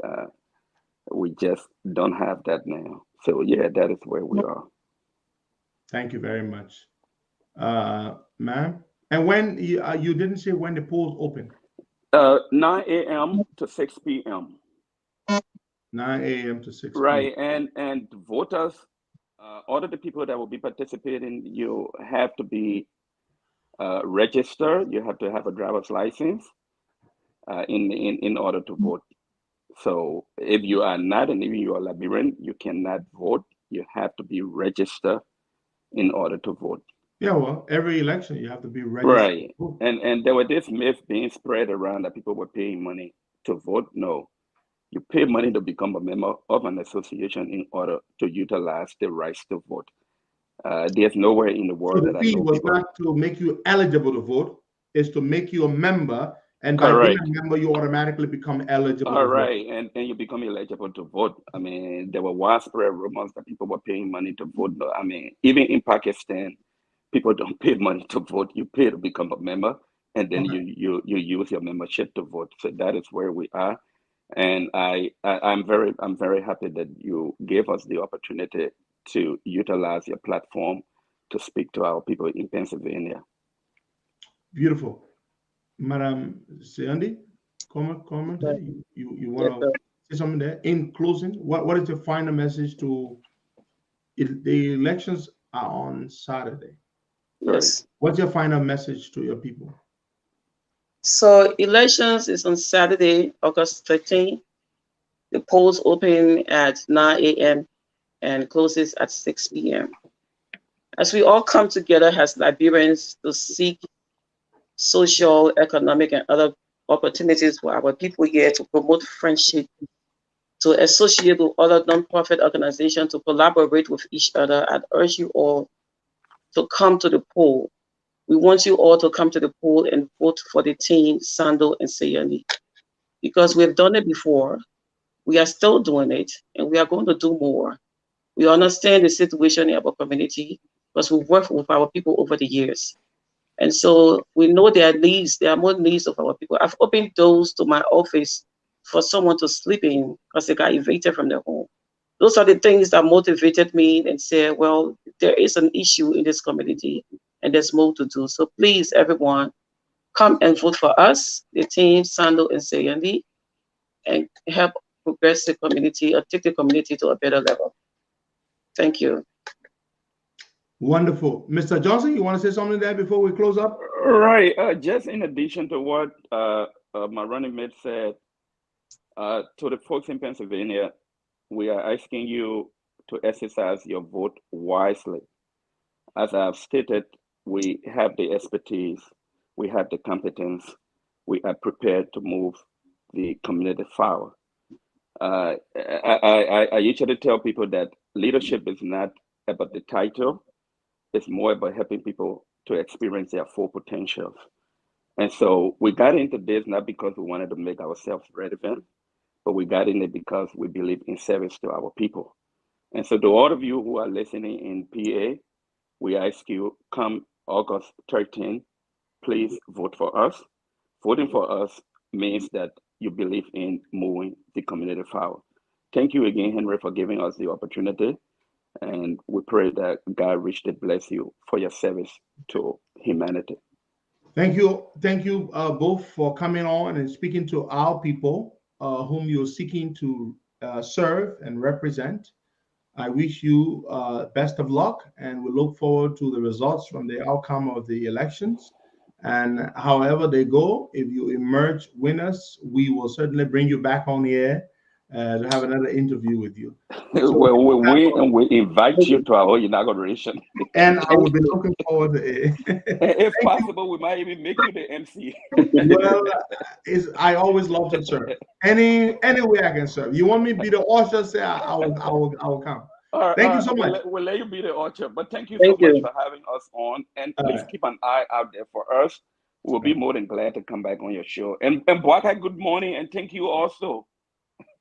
[SPEAKER 19] we just don't have that now. So yeah, that is where we are.
[SPEAKER 10] Thank you very much, ma'am. And when you didn't say when the polls open?
[SPEAKER 19] 9 a.m. to 6 p.m.
[SPEAKER 10] 9 a.m. to 6
[SPEAKER 19] Right, and voters, all of the people that will be participating, you have to be registered. You have to have a driver's license in order to vote. So if you are not, and if you are Liberian, you cannot vote. You have to be registered in order to vote.
[SPEAKER 10] Yeah, well, every election you have to be registered.
[SPEAKER 19] Right, and there was this myth being spread around that people were paying money to vote. No, you pay money to become a member of an association in order to utilize the rights to vote. There's nowhere in the world
[SPEAKER 10] So the
[SPEAKER 19] that I
[SPEAKER 10] fee
[SPEAKER 19] know
[SPEAKER 10] was
[SPEAKER 19] people.
[SPEAKER 10] not to make you eligible to vote, it's to make you a member And by being
[SPEAKER 19] Correct.
[SPEAKER 10] a member, you automatically become eligible
[SPEAKER 19] All
[SPEAKER 10] to vote.
[SPEAKER 19] right, and you become eligible to vote. I mean, there were widespread rumors that people were paying money to vote. But, I mean, even in Pakistan, people don't pay money to vote. You pay to become a member, and then you use your membership to vote. So that is where we are. And I'm very happy that you gave us the opportunity to utilize your platform to speak to our people in Pennsylvania.
[SPEAKER 10] Beautiful. Madam Sandy, comment. You want to say something there? In closing, what is your final message to the elections are on Saturday?
[SPEAKER 20] Yes.
[SPEAKER 10] What's your final message to your people?
[SPEAKER 20] So elections is on Saturday, August 13th. The polls open at 9 a.m. and closes at 6 p.m. As we all come together as Liberians to seek social, economic, and other opportunities for our people here to promote friendship, to associate with other nonprofit organizations, to collaborate with each other, I'd urge you all to come to the poll. We want you all to come to the poll and vote for the team, Sando and Sayani, because we've done it before. We are still doing it, and we are going to do more. We understand the situation in our community because we've worked with our people over the years. And so we know their needs, there are more needs of our people. I've opened doors to my office for someone to sleep in because they got evicted from their home. Those are the things that motivated me and said, well, there is an issue in this community and there's more to do. So please, everyone, come and vote for us, the team, Sando and Sayandi, and help progress the community or take the community to a better level. Thank you.
[SPEAKER 10] Wonderful. Mr. Johnson, you want to say something there before we close up?
[SPEAKER 19] Right. Just in addition to what my running mate said, to the folks in Pennsylvania, we are asking you to exercise your vote wisely. As I've stated, we have the expertise, we have the competence, we are prepared to move the community forward. I usually tell people that leadership is not about the title, it's more about helping people to experience their full potential. And so we got into this not because we wanted to make ourselves relevant, but we got in it because we believe in service to our people. And so to all of you who are listening in PA, we ask you, come August 13th, please vote for us. Voting for us means that you believe in moving the community forward. Thank you again, Henry, for giving us the opportunity. And we pray that God richly bless you for your service to humanity.
[SPEAKER 10] Thank you both for coming on and speaking to our people whom you're seeking to serve and represent. I wish you best of luck, and we look forward to the results from the outcome of the elections. And however they go, if you emerge winners, we will certainly bring you back on the air to have another interview with you. So,
[SPEAKER 19] we invite you to our inauguration.
[SPEAKER 10] And I will be looking forward to it.
[SPEAKER 19] If possible, we might even make you the MC.
[SPEAKER 10] Well, I always love to serve. Any way I can serve. You want me to be the usher? Say I will come. Thank you so much.
[SPEAKER 19] We'll let you be the usher, but thank you so much for having us on. And please keep an eye out there for us. We'll be more than glad to come back on your show. And Boaka, good morning, and thank you also.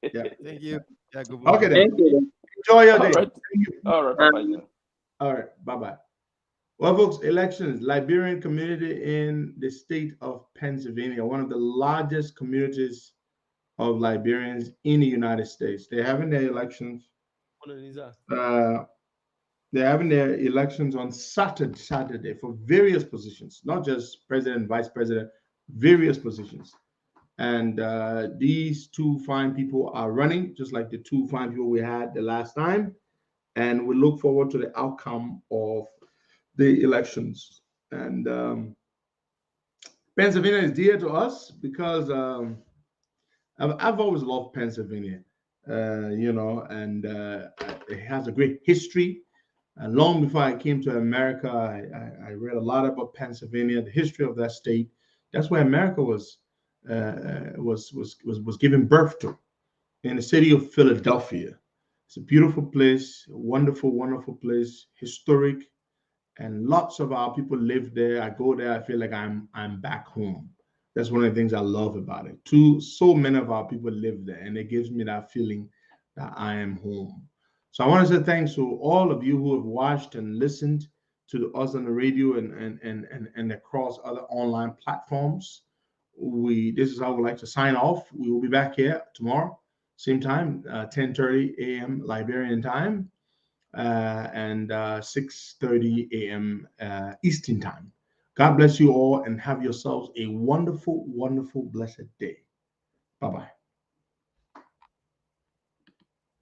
[SPEAKER 10] Yeah.
[SPEAKER 9] Thank you. Yeah, good
[SPEAKER 10] Okay,
[SPEAKER 9] morning.
[SPEAKER 10] then.
[SPEAKER 20] Thank you.
[SPEAKER 10] Enjoy your day.
[SPEAKER 19] All right.
[SPEAKER 10] Thank you.
[SPEAKER 19] All right. Bye-bye.
[SPEAKER 10] All right. Bye-bye. Well, folks, elections, Liberian community in the state of Pennsylvania, one of the largest communities of Liberians in the United States. They're having their elections. They're having their elections on Saturday for various positions, not just president, vice president, various positions. And these two fine people are running, just like the two fine people we had the last time. And we look forward to the outcome of the elections. And Pennsylvania is dear to us because I've always loved Pennsylvania, and it has a great history. And long before I came to America, I read a lot about Pennsylvania, the history of that state. That's where America was given birth to, in the city of Philadelphia. It's a beautiful place, a wonderful, wonderful place, historic, and lots of our people live there. I go there, I feel like I'm back home. That's one of the things I love about it. So many of our people live there, and it gives me that feeling that I am home. So I want to say thanks to all of you who have watched and listened to us on the radio and across other online platforms. This is how we like to sign off. We will be back here tomorrow, same time, 10:30 a.m. Liberian time, and 6:30 a.m. Eastern time. God bless you all and have yourselves a wonderful, wonderful, blessed day. Bye-bye.